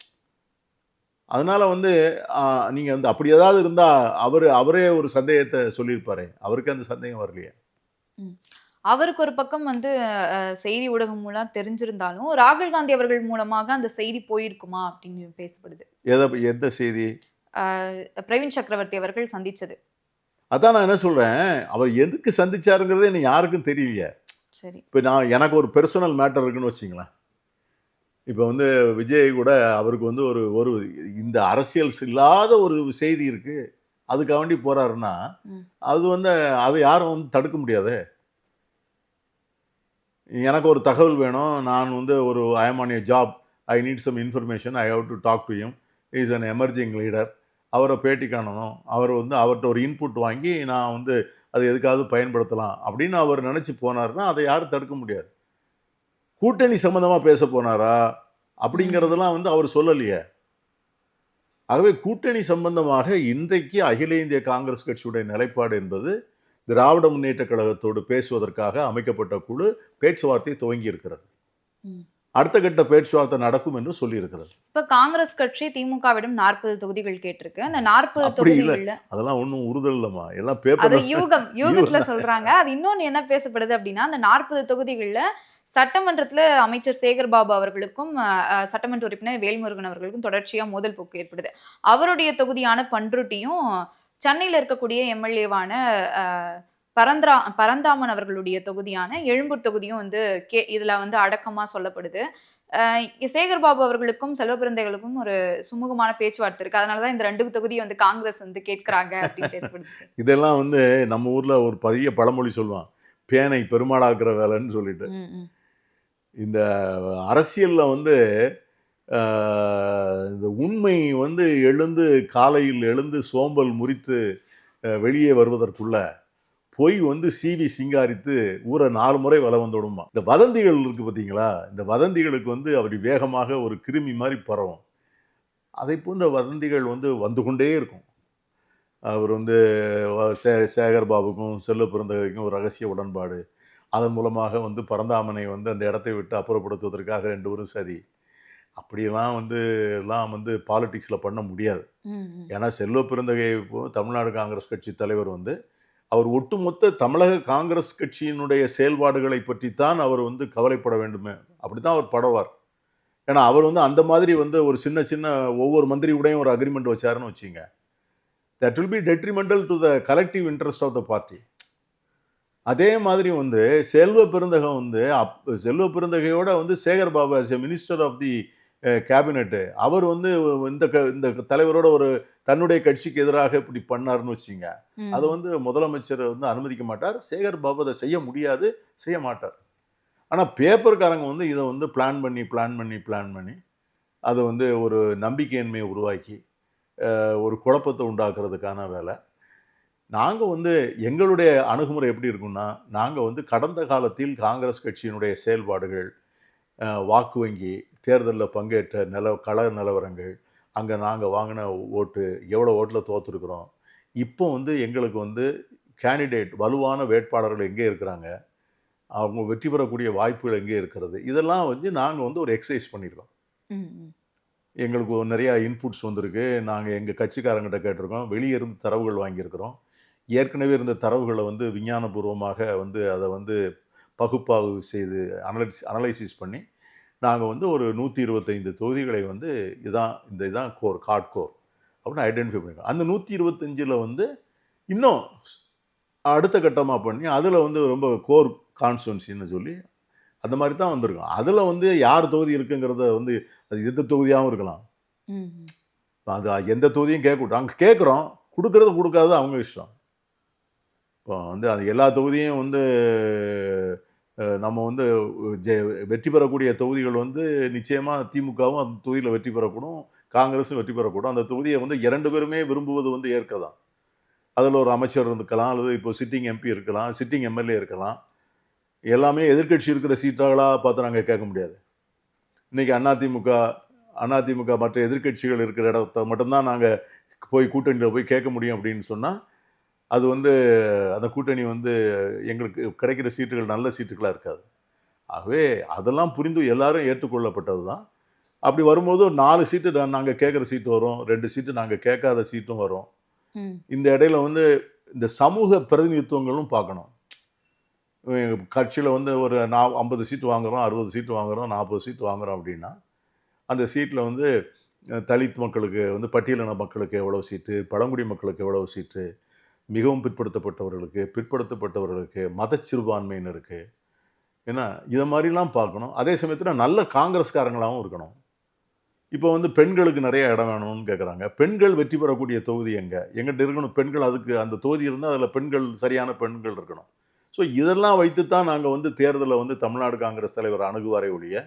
அதனால் வந்து நீங்கள் வந்து அப்படி ஏதாவது இருந்தால் அவரே ஒரு சந்தேகத்தை சொல்லியிருப்பாரு. அவருக்கு அந்த சந்தேகம் வரலையே. அவருக்கு ஒரு பக்கம் வந்து செய்தி ஊடகம் மூலம் தெரிஞ்சிருந்தாலும் ராகுல் காந்தி அவர்கள் மூலமாக அந்த செய்தி போயிருக்குமா அப்படின்னு பேசப்படுது. எந்த செய்தி? பிரவீன் சக்கரவர்த்தி அவர்கள் சந்திச்சது. அதான் நான் என்ன சொல்கிறேன், அவர் எதுக்கு சந்திச்சாருங்கிறதே எனக்கு யாருக்கும் தெரியலையே. சரி. இப்போ எனக்கு ஒரு பெர்சனல் மேட்டர் இருக்குன்னு வச்சிங்களேன். இப்போ வந்து விஜய் கூட அவருக்கு வந்து ஒரு இந்த அரசியல் இல்லாத ஒரு செய்தி இருக்குது, அதுக்காக வேண்டி போகிறாருன்னா அது வந்து அதை யாரும் வந்து தடுக்க முடியாது. எனக்கு ஒரு தகவல் வேணும், நான் வந்து I am on a job, I need some information, I have to talk to him, is an emerging leader, அவரை பேட்டி காணணும், அவர்கிட்ட ஒரு இன்புட் வாங்கி நான் வந்து அதை எதுக்காவது பயன்படுத்தலாம் அப்படின்னு அவர் நினச்சி போனார்னா அதை யாரும் தடுக்க முடியாது. கூட்டணி சம்மந்தமாக பேச போனாரா அப்படிங்கிறதெல்லாம் வந்து அவர் சொல்லலையே. ஆகவே கூட்டணி சம்பந்தமாக இன்றைக்கு அகில இந்திய காங்கிரஸ் கட்சியுடைய நிலைப்பாடு என்பது திராவிட முன்னேற்ற கழகத்தோடு பேசுவதற்காக அமைக்கப்பட்ட குழு பேச்சுவார்த்தை துவங்கி இருக்கிறது. அடுத்த கட்ட பேச்சுவார்த்தை நடக்கும் என்று சொல்லியிருக்கிறது. இப்ப காங்கிரஸ் கட்சி திமுகவிடம் 40 தொகுதிகள் கேட்டிருக்கு. அந்த 40 அப்படி இல்ல, தொகுதிகள்ல அதெல்லாம் ஒன்றும் உறுதல் இல்லைம்மா, எல்லாம் அது பேப்பர். யூகத்துல சொல்றாங்க. அது இன்னொன்னு என்ன பேசப்படுது அப்படின்னா, அந்த 40 தொகுதிகள்ல சட்டமன்றத்துல அமைச்சர் சேகர் பாபு அவர்களுக்கும் சட்டமன்ற உறுப்பினர் வேல்முருகன் அவர்களுக்கும் தொடர்ச்சியா மோதல் போக்கு ஏற்படுது. அவருடைய தொகுதியான பண்ருட்டியும் சென்னையில இருக்கக்கூடிய எம்எல்ஏவான பரந்தாமன் அவர்களுடைய தொகுதியான எழும்பூர் தொகுதியும் வந்து இதுல வந்து அடக்கமா சொல்லப்படுது. சேகர் பாபு அவர்களுக்கும் செல்வபிறந்தைகளுக்கும் ஒரு சுமூகமான பேச்சுவார்த்தை இருக்கு. அதனாலதான் இந்த 2 தொகுதியை வந்து காங்கிரஸ் வந்து கேட்கிறாங்க அப்படின்னு பேசப்படுது. இதெல்லாம் வந்து நம்ம ஊர்ல ஒரு பெரிய பழமொழி சொல்லுவான், பேனை பெருமாளாக்குற வேலைன்னு சொல்லிட்டு. இந்த அரசியல்ல வந்து இந்த உண்மை வந்து காலையில் எழுந்து சோம்பல் முறித்து வெளியே வருவதற்குள்ள பொய் வந்து சீவி சிங்காரித்து ஊரை 4 முறை வலம் வந்து விடுமா. இந்த வதந்திகள் இருக்கு பார்த்தீங்களா, இந்த வதந்திகளுக்கு வந்து அப்படி வேகமாக ஒரு கிருமி மாதிரி பரவும். அதை போன்ற வதந்திகள் வந்து வந்து கொண்டே இருக்கும். அவர் வந்து சேகர் பாபுக்கும் செல்வபிறந்தகைக்கும் ஒரு ரகசிய உடன்பாடு, அதன் மூலமாக வந்து பரந்தாமனை வந்து அந்த இடத்தை விட்டு அப்புறப்படுத்துவதற்காக 2 பேரும் சரி, அப்படியெல்லாம் வந்து எல்லாம் வந்து பாலிடிக்ஸில் பண்ண முடியாது. ஏன்னா செல்வபிறந்தகை தமிழ்நாடு காங்கிரஸ் கட்சி தலைவர் வந்து அவர் ஒட்டுமொத்த தமிழக காங்கிரஸ் கட்சியினுடைய செயல்பாடுகளை பற்றித்தான் அவர் வந்து கவலைப்பட வேண்டுமே, அப்படித்தான் அவர் படுவார். ஏன்னா அவர் வந்து அந்த மாதிரி வந்து ஒரு சின்ன சின்ன ஒவ்வொரு மந்திரியுடையும் ஒரு அக்ரிமெண்ட் வச்சாருன்னு வச்சுங்க, that will be detrimental to the collective interest of the party. அதே மாதிரி வந்து செல்வபிறந்தகை வந்து செல்வபிறந்தகையோட வந்து Sekar Babu as a minister of the cabinet அவர் வந்து இந்த தலைவரோட ஒரு தன்னுடைய கட்சிக்கு எதிராக இப்படி பண்ணாருன்னு வச்சுங்க, அதை வந்து முதலமைச்சர் வந்து அனுமதிக்க மாட்டார். சேகர் பாபு அதை செய்ய முடியாது, செய்ய மாட்டார். ஆனால் பேப்பர்காரங்க வந்து இதை வந்து பிளான் பண்ணி அதை வந்து ஒரு நம்பிக்கையின்மையை உருவாக்கி ஒரு குழப்பத்தை உண்டாக்குறதுக்கான வேலை. நாங்கள் வந்து எங்களுடைய அணுகுமுறை எப்படி இருக்குன்னா, நாங்கள் வந்து கடந்த காலத்தில் காங்கிரஸ் கட்சியினுடைய செயல்பாடுகள், வாக்கு வங்கி, தேர்தலில் பங்கேற்ற கள நிலவரங்கள், அங்கே நாங்கள் வாங்கின ஓட்டு, எவ்வளோ ஓட்டில் தோற்றுருக்குறோம், இப்போ வந்து எங்களுக்கு வந்து கேண்டிடேட் வலுவான வேட்பாளர்கள் எங்கே இருக்கிறாங்க, அவங்க வெற்றி பெறக்கூடிய வாய்ப்புகள் எங்கே இருக்கிறது, இதெல்லாம் வந்து நாங்கள் வந்து ஒரு எக்ஸசைஸ் பண்ணியிருக்கோம். எங்களுக்கு நிறையா இன்புட்ஸ் வந்திருக்கு. நாங்கள் எங்கள் கட்சிக்காரங்கிட்ட கேட்டிருக்கோம், வெளியே இருந்து தரவுகள் வாங்கியிருக்கிறோம். ஏற்கனவே இருந்த தரவுகளை வந்து விஞ்ஞானபூர்வமாக வந்து அதை வந்து பகுப்பாய்வு செய்து அனலைசிஸ் பண்ணி நாங்கள் வந்து ஒரு 125 தொகுதிகளை வந்து இதான் கோர், கார்ட் கோர் அப்படின்னு ஐடென்டிஃபை பண்ணியிருக்கோம். அந்த 125ல் வந்து இன்னும் அடுத்த கட்டமாக பண்ணி அதில் வந்து ரொம்ப கோர் கான்ஸ்டுவன்சின்னு சொல்லி அந்த மாதிரி தான் வந்திருக்கோம். அதில் வந்து யார் தொகுதி இருக்குங்கிறத வந்து அது எந்த தொகுதியாகவும் இருக்கலாம், அது எந்த தொகுதியும் கேட்கட்டும், அங்கே கேட்குறோம், கொடுக்காதது அவங்க இஷ்டம். இப்போ வந்து அது எல்லா தொகுதியும் வந்து நம்ம வந்து வெற்றி பெறக்கூடிய தொகுதிகள் வந்து நிச்சயமாக திமுகவும் அந்த தொகுதியில் வெற்றி பெறக்கூடும், காங்கிரஸும் வெற்றி பெறக்கூடும். அந்த தொகுதியை வந்து 2 பேருமே விரும்புவது வந்து ஏற்கதான். அதில் ஒரு அமைச்சர் இருக்கலாம், அல்லது இப்போ சிட்டிங் எம்பி இருக்கலாம், சிட்டிங் எம்எல்ஏ இருக்கலாம். எல்லாமே எதிர்கட்சி இருக்கிற சீட்டாகளாக பார்த்து நாங்கள் கேட்க முடியாது. இன்றைக்கி அதிமுக மற்ற எதிர்கட்சிகள் இருக்கிற இடத்த மட்டும்தான் நாங்கள் போய் கூட்டணியில் போய் கேட்க முடியும் அப்படின்னு சொன்னால், அது வந்து அந்த கூட்டணி வந்து எங்களுக்கு கிடைக்கிற சீட்டுகள் நல்ல சீட்டுகளாக இருக்காது. ஆகவே அதெல்லாம் புரிந்து எல்லாரும் ஏற்றுக்கொள்ளப்பட்டது தான். அப்படி வரும்போது ஒரு 4 சீட்டு நாங்கள் கேட்குற சீட்டு வரும், 2 சீட்டு நாங்கள் கேட்காத சீட்டும் வரும். இந்த இடையில வந்து இந்த சமூக பிரதிநிதித்துவங்களும் பார்க்கணும். கட்சியில் வந்து ஒரு 50 சீட்டு வாங்குகிறோம், 60 சீட்டு வாங்குகிறோம், 40 சீட்டு வாங்குகிறோம் அப்படின்னா, அந்த சீட்டில் வந்து தலித் மக்களுக்கு வந்து பட்டியலின மக்களுக்கு எவ்வளோ சீட்டு, பழங்குடி மக்களுக்கு எவ்வளோ சீட்டு, மிகவும் பிற்படுத்தப்பட்டவர்களுக்கு மத சிறுபான்மையினருக்கு, ஏன்னா இதை மாதிரிலாம் பார்க்கணும். அதே சமயத்தில் நல்ல காங்கிரஸ்காரங்களாகவும் இருக்கணும். இப்போ வந்து பெண்களுக்கு நிறைய இடம் வேணும்னு கேட்குறாங்க. பெண்கள் வெற்றி பெறக்கூடிய தொகுதி எங்கிட்ட இருக்கணும் பெண்கள், அதுக்கு அந்த தொகுதி இருந்தால் அதில் பெண்கள், சரியான பெண்கள் இருக்கணும். ஸோ இதெல்லாம் வைத்து தான் நாங்கள் வந்து தேர்தலில் வந்து தமிழ்நாடு காங்கிரஸ் தலைவர் அணுகுவாரே ஒழிய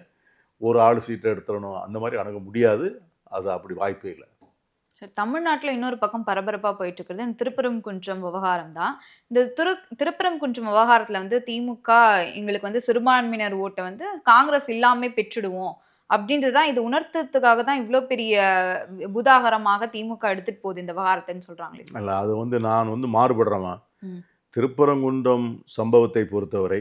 ஒரு ஆள் சீட்டை எடுத்துடணும் அந்த மாதிரி அணுக முடியாது. அது அப்படி வாய்ப்பே இல்லை. சரி, தமிழ்நாட்டில் இன்னொரு பக்கம் பரபரப்பாக போயிட்டு இருக்கிறது இந்த திருப்பரங்குன்றம் விவகாரம் தான். இந்த திருப்பரங்குன்றம் விவகாரத்தில் வந்து திமுக எங்களுக்கு வந்து சிறுபான்மையினர் ஓட்டை வந்து காங்கிரஸ் இல்லாமல் பெற்றுடுவோம் அப்படின்றது தான், இது உணர்த்துறதுக்காக தான் இவ்வளோ பெரிய புதாகரமாக திமுக எடுத்துட்டு போகுது இந்த விவகாரத்தைன்னு சொல்றாங்களே. இல்லை, அது வந்து நான் வந்து மாறுபடுறேமா. திருப்பரங்குன்றம் சம்பவத்தை பொறுத்தவரை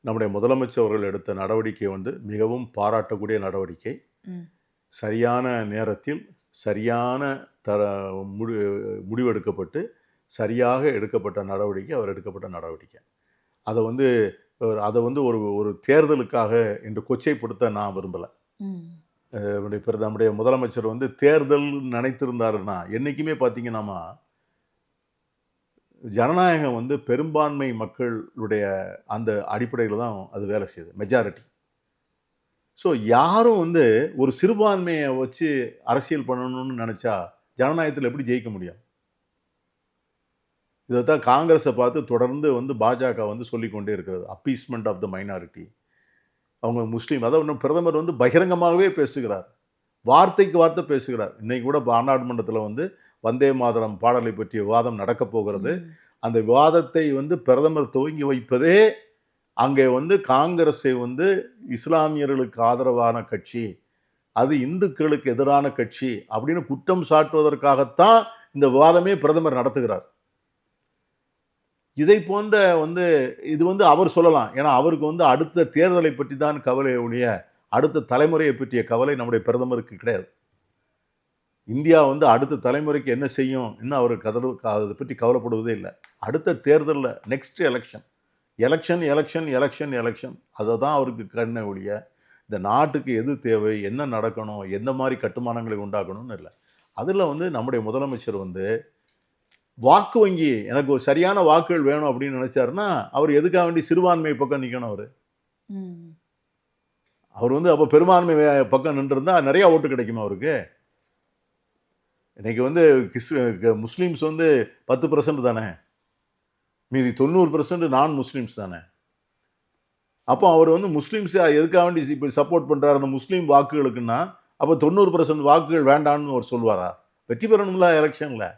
நம்முடைய முதலமைச்சர் அவர்கள் எடுத்த நடவடிக்கை வந்து மிகவும் பாராட்டக்கூடிய நடவடிக்கை. சரியான நேரத்தில் சரியான முடிவெடுக்கப்பட்டு சரியாக எடுக்கப்பட்ட நடவடிக்கை, அவர் எடுக்கப்பட்ட நடவடிக்கை. அதை வந்து ஒரு ஒரு தேர்தலுக்காக என்று கொச்சைப்படுத்த நான் விரும்பலை. நம்முடைய முதலமைச்சர் வந்து தேர்தல் நினைத்திருந்தாருன்னா, என்றைக்குமே பார்த்தீங்கன்னா ஜனநாயகம் வந்து பெரும்பான்மை மக்களுடைய அந்த அடிப்படையில் தான் அது வேலை செய்யுது, மெஜாரிட்டி. ஸோ யாரும் வந்து ஒரு சிறுபான்மையை வச்சு அரசியல் பண்ணணும்னு நினச்சா ஜனநாயகத்தில் எப்படி ஜெயிக்க முடியும்? இதைத்தான் காங்கிரஸை பார்த்து தொடர்ந்து வந்து பாஜக வந்து சொல்லிக்கொண்டே இருக்கிறது, அப்பீஸ்மெண்ட் ஆஃப் த மைனாரிட்டி. அவங்க முஸ்லீம், அதாவது இன்னும் பிரதமர் வந்து பகிரங்கமாகவே பேசுகிறார், வார்த்தைக்கு வார்த்தை பேசுகிறார். இன்னைக்கு கூட நாடாளுமன்றத்தில் வந்து வந்தே மாதரம் பாடலை பற்றிய விவாதம் நடக்கப் போகிறது. அந்த விவாதத்தை வந்து பிரதமர் துவங்கி வைப்பதே அங்கே வந்து காங்கிரஸை வந்து இஸ்லாமியர்களுக்கு ஆதரவான கட்சி, அது இந்துக்களுக்கு எதிரான கட்சி அப்படின்னு குற்றம் சாட்டுவதற்காகத்தான் இந்த விவாதமே பிரதமர் நடத்துகிறார். இதை போன்ற வந்து இது வந்து அவர் சொல்லலாம், ஏன்னா அவருக்கு வந்து அடுத்த தேர்தலை பற்றி தான் கவலை ஒழிய அடுத்த தலைமுறையை பற்றிய கவலை நம்முடைய பிரதமருக்கு கிடையாது. இந்தியா வந்து அடுத்த தலைமுறைக்கு என்ன செய்யும் இன்னும் அவர் அதை பற்றி கவலைப்படுவதே இல்லை. அடுத்த தேர்தலில் நெக்ஸ்ட் எலெக்ஷன் அதை தான் அவருக்கு கண்ணை ஒழிய இந்த நாட்டுக்கு எது தேவை, என்ன நடக்கணும், எந்த மாதிரி கட்டுமானங்களை உண்டாக்கணும்னு இல்லை. அதில் வந்து நம்முடைய முதலமைச்சர் வந்து வாக்கு வங்கி, எனக்கு ஒரு சரியான வாக்குகள் வேணும் அப்படின்னு நினைச்சாருன்னா அவர் எதுக்காக வேண்டி சிறுபான்மை பக்கம் நிற்கணும்? அவர் வந்து அப்போ பெரும்பான்மை பக்கம் நின்றுருந்தா நிறைய ஓட்டு கிடைக்குமா அவருக்கு? இன்னைக்கு வந்து முஸ்லீம்ஸ் வந்து 10% தானே, மீதி 90% நான் முஸ்லீம்ஸ் தானே. அப்போ அவர் வந்து முஸ்லீம்ஸை எதுக்காக வேண்டி இப்போ சப்போர்ட் பண்ணுறாரு அந்த முஸ்லீம் வாக்குகளுக்குன்னா, அப்போ 90% வாக்குகள் வேண்டான்னு அவர் சொல்வாரா? வெற்றி பெறணும்ல எலெக்ஷனில்.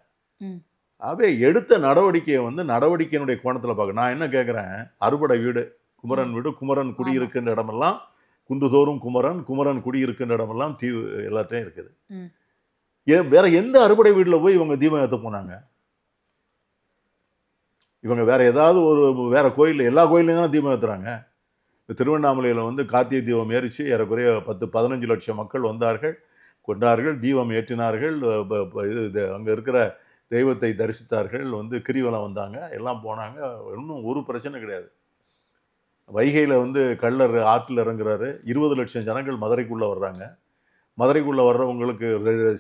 ஆகவே எடுத்த நடவடிக்கையை வந்து நடவடிக்கையினுடைய கோணத்தில் பார்க்க நான் என்ன கேட்குறேன், அறுபடை வீடு, குமரன் வீடு, குமரன் குடியிருக்கின்ற இடமெல்லாம் குன்றுதோறும் குமரன் குடியிருக்கின்ற இடமெல்லாம் தீவு எல்லாத்தையும் இருக்குது. வேற எந்த அறுபடை வீட்டில் போய் இவங்க தீபம் ஏற்ற போனாங்க? இவங்க வேற ஏதாவது ஒரு வேற கோயில், எல்லா கோயிலையும் தான் தீபம் ஏற்றுறாங்க. திருவண்ணாமலையில் வந்து கார்த்திகை தீபம் ஏறிச்சு, ஏறக்குறைய 10-15 லட்சம் மக்கள் வந்தார்கள், கொண்டார்கள், தீபம் ஏற்றினார்கள், இது அங்கே இருக்கிற தெய்வத்தை தரிசித்தார்கள், வந்து கிரிவலம் வந்தாங்க, எல்லாம் போனாங்க. இன்னும் ஒரு பிரச்சனை கிடையாது. வைகையில் வந்து கள்ளர் ஆற்றில் இறங்குறாரு, 20 லட்சம் ஜனங்கள் மதுரைக்குள்ளே வர்றாங்க. மதுரைக்குள்ளே வர்றவங்களுக்கு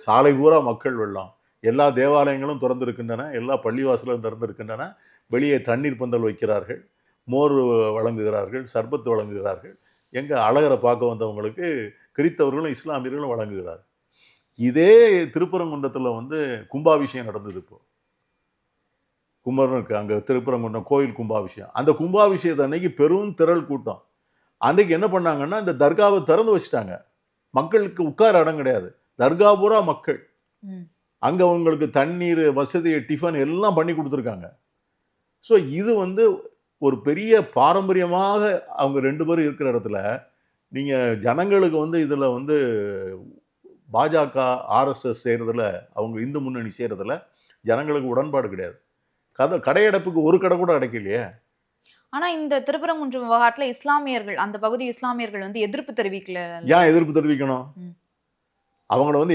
சாலை பூரா மக்கள் வெள்ளம். எல்லா தேவாலயங்களும் திறந்திருக்கின்றன, எல்லா பள்ளிவாசலும் திறந்திருக்கின்றன. வெளியே தண்ணீர் பந்தல் வைக்கிறார்கள், மோர் வழங்குகிறார்கள், சர்பத்து வழங்குகிறார்கள். எங்கள் அழகரை பார்க்க வந்தவங்களுக்கு கிறித்தவர்களும் இஸ்லாமியர்களும் வழங்குகிறார்கள். இதே திருப்பரங்குன்றத்தில் வந்து கும்பாபிஷேகம் நடந்தது. இப்போ குமரனுக்கு அங்கே திருப்பரங்குன்றம் கோயில் கும்பாபிஷேகம். அந்த கும்பாபிஷேகத்தை அன்னைக்கு பெரும் திரள் கூட்டம். அன்றைக்கு என்ன பண்ணாங்கன்னா, இந்த தர்காவை திறந்து வச்சுட்டாங்க. மக்களுக்கு உட்கார இடம் கிடையாது, தர்கா பூரா மக்கள். அங்கே அவங்களுக்கு தண்ணீர் வசதி, டிஃபன் எல்லாம் பண்ணி கொடுத்துருக்காங்க. ஸோ இது வந்து ஒரு பெரிய பாரம்பரியமாக அவங்க 2 பேரும் இருக்கிற இடத்துல நீங்கள் ஜனங்களுக்கு வந்து இதில் வந்து பாஜக ஆர்எஸ்எஸ் செய்கிறதுல, அவங்க இந்து முன்னணி செய்கிறதுல ஜனங்களுக்கு உடன்பாடு கிடையாது. கடையடைப்புக்கு ஒரு கடை கூட அடைக்கலையே. ஆனா இந்த திருப்பரங்குன்றம் விவகாரத்துல இஸ்லாமியர்கள், அந்த பகுதி இஸ்லாமியர்கள் வந்து எதிர்ப்பு தெரிவிக்கல. ஏன் எதிர்ப்பு தெரிவிக்கணும்? அவங்கள வந்து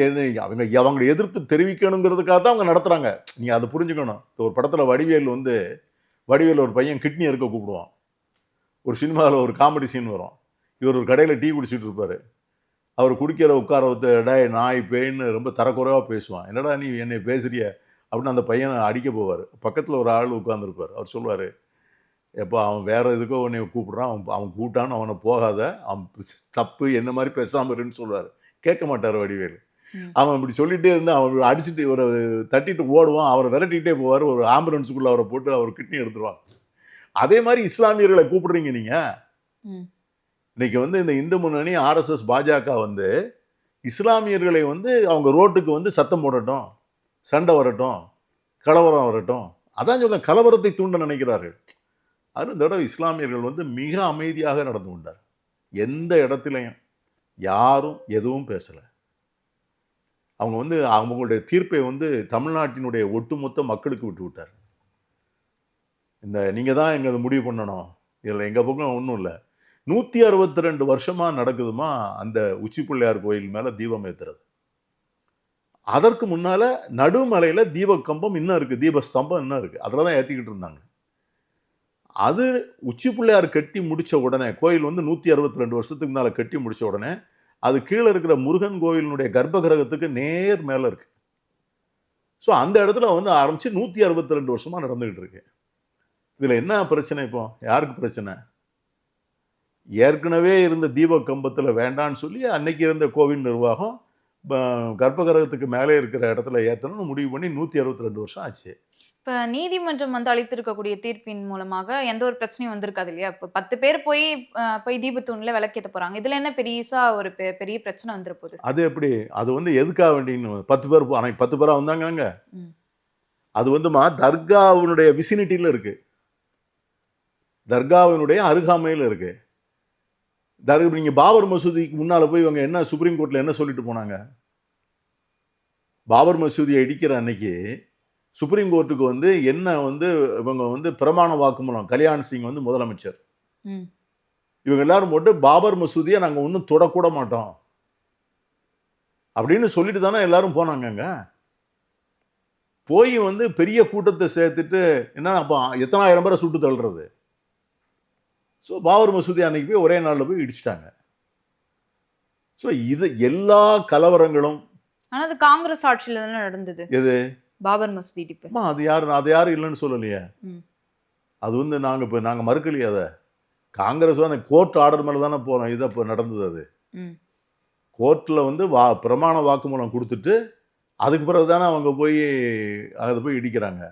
அவங்க எதிர்ப்பு தெரிவிக்கணுங்கிறதுக்காக தான் அவங்க நடத்துறாங்க. நீங்க அதை புரிஞ்சுக்கணும். ஒரு படத்துல வடிவேல் ஒரு பையன் கிட்னி இருக்க கூப்பிடுவான். ஒரு சினிமாவில் ஒரு காமெடி சீன் வரும். இவர் ஒரு கடையில் டீ குடிச்சிட்டு இருப்பாரு. அவர் குடிக்கிற உட்கார டே நாய் பேய்ன்னு ரொம்ப தரக்குறைவாக பேசுவான். என்னடா நீ என்னை பேசுறிய அப்படின்னு அந்த பையனை அடிக்க போவார். பக்கத்தில் ஒரு ஆள் உட்காந்துருப்பார். அவர் சொல்லுவார், எப்போ அவன் வேறு எதுக்கோ உன்னை கூப்பிட்றான், அவன் கூட்டான்னு அவனை போகாத, அவன் தப்பு, என்ன மாதிரி பேசாமல் இருன்னு சொல்லுவார். கேட்க மாட்டார் வடிவேல். அவன் இப்படி சொல்லிகிட்டே இருந்தால் அவன் அடிச்சுட்டு இவரை தட்டிட்டு ஓடுவான். அவரை விரட்டிகிட்டே போவார். ஒரு ஆம்புலன்ஸுக்குள்ளே அவரை போட்டு அவர் கிட்னி எடுத்துருவாங்க. அதே மாதிரி இஸ்லாமியர்களை கூப்பிடுறீங்க நீங்கள். இன்னைக்கு வந்து இந்த இந்து முன்னணி ஆர்எஸ்எஸ் பாஜக வந்து இஸ்லாமியர்களை வந்து அவங்க ரோட்டுக்கு வந்து சத்தம் போடட்டும், சண்டை வரட்டும், கலவரம் வரட்டும், அதான் சொல்ல கலவரத்தை தூண்ட நினைக்கிறார்கள். அது இந்த தடவை இஸ்லாமியர்கள் வந்து மிக அமைதியாக நடந்து கொண்டார். எந்த இடத்துலையும் யாரும் எதுவும் பேசலை. அவங்க வந்து அவங்களுடைய தீர்ப்பை வந்து தமிழ்நாட்டினுடைய ஒட்டுமொத்த மக்களுக்கு விட்டு விட்டார். நீங்கள் தான் எங்களை முடிவு பண்ணணும், இதில் எங்கள் பக்கம் ஒன்றும் இல்லை. 162 வருஷமா நடக்குதுமா அந்த உச்சி பிள்ளையார் கோயில் மேலே தீபம் ஏற்றுறது. அதற்கு முன்னால நடுமலையில் தீபக்கம்பம் இன்னும் இருக்குது, தீபஸ்தம்பம் இன்னும் இருக்குது. அதில் தான் ஏற்றிக்கிட்டு இருந்தாங்க. அது உச்சி பிள்ளையார் கட்டி முடித்த உடனே, கோயில் வந்து 162 வருஷத்துக்கு முன்னால் கட்டி முடித்த உடனே, அது கீழே இருக்கிற முருகன் கோயிலினுடைய கர்ப்பகிரகத்துக்கு நேர் மேலே இருக்கு. ஸோ அந்த இடத்துல வந்து ஆரம்பித்து 162 வருஷமாக நடந்துக்கிட்டு இருக்கு. இதில் என்ன பிரச்சனை? இப்போ யாருக்கு பிரச்சனை? ஏற்கனவே இருந்த தீபக்கம்பத்தில் வேண்டான்னு சொல்லி அன்னைக்கு இருந்த கோவில் நிர்வாகம் கர்ப்பகிரகத்துக்கு மேலே இருக்கிற இடத்துல ஏற்றணும்னு முடிவு பண்ணி 162 வருஷம் ஆச்சு. இப்போ நீதிமன்றம் வந்து அளித்திருக்கக்கூடிய தீர்ப்பின் மூலமாக எந்த ஒரு பிரச்சனையும் வந்திருக்காது இல்லையா? இப்போ 10 பேர் போய் தீபத்தூணில் விளக்கேற்ற போகிறாங்க. இதில் என்ன பெரியசா ஒரு பெரிய பிரச்சனை வந்துட போகுது? அது எப்படி? அது வந்து எதுக்காக வேண்டின்னு 10 பேர் அன்னைக்கு 10 பேராக வந்தாங்க. அது வந்துமா தர்காவினுடைய விசினிட்டியில் இருக்கு, தர்காவினுடைய அருகாமையில் இருக்கு. நீங்கள் பாபர் மசூதிக்கு முன்னால் போய் இவங்க என்ன சுப்ரீம் கோர்ட்டில் என்ன சொல்லிட்டு போனாங்க? பாபர் மசூதியை இடிக்கிற அன்னைக்கு சுப்ரீம் கோர்ட்டுக்கு வந்து என்ன வந்து இவங்க வந்து பிரமாண வாக்குமூலம், கல்யாண் சிங் வந்து முதலமைச்சர், இவங்க எல்லாரும் போட்டு பாபர் மசூதியை நாங்கள் ஒன்றும் தொடக்கூட மாட்டோம் அப்படின்னு சொல்லிட்டு தானே எல்லாரும் போனாங்கங்க. போய் வந்து பெரிய கூட்டத்தை சேர்த்துட்டு என்ன அப்போ எத்தனாயிரம் பேரை சுட்டு தள்ளுறது. ஸோ பாபர் மசூதி அன்னைக்கு போய் ஒரே நாளில் போய் இடிச்சிட்டாங்க. ஸோ இது எல்லா கலவரங்களும். ஆனால் அது காங்கிரஸ் ஆட்சியில் தானே நடந்தது. எது? பாபர் மசூதி இடிப்பு. அது யாரும் இல்லைன்னு சொல்லலையே. அது வந்து நாங்கள் மறுக்கலையே. அதை காங்கிரஸ் அந்த கோர்ட் ஆர்டர் மேலே தானே போகிறோம். இதை இப்போ நடந்தது. அது கோர்ட்டில் வந்து பிரமாண வாக்குமூலம் கொடுத்துட்டு அதுக்கு பிறகு தானே அவங்க போய் அதை போய் இடிக்கிறாங்க.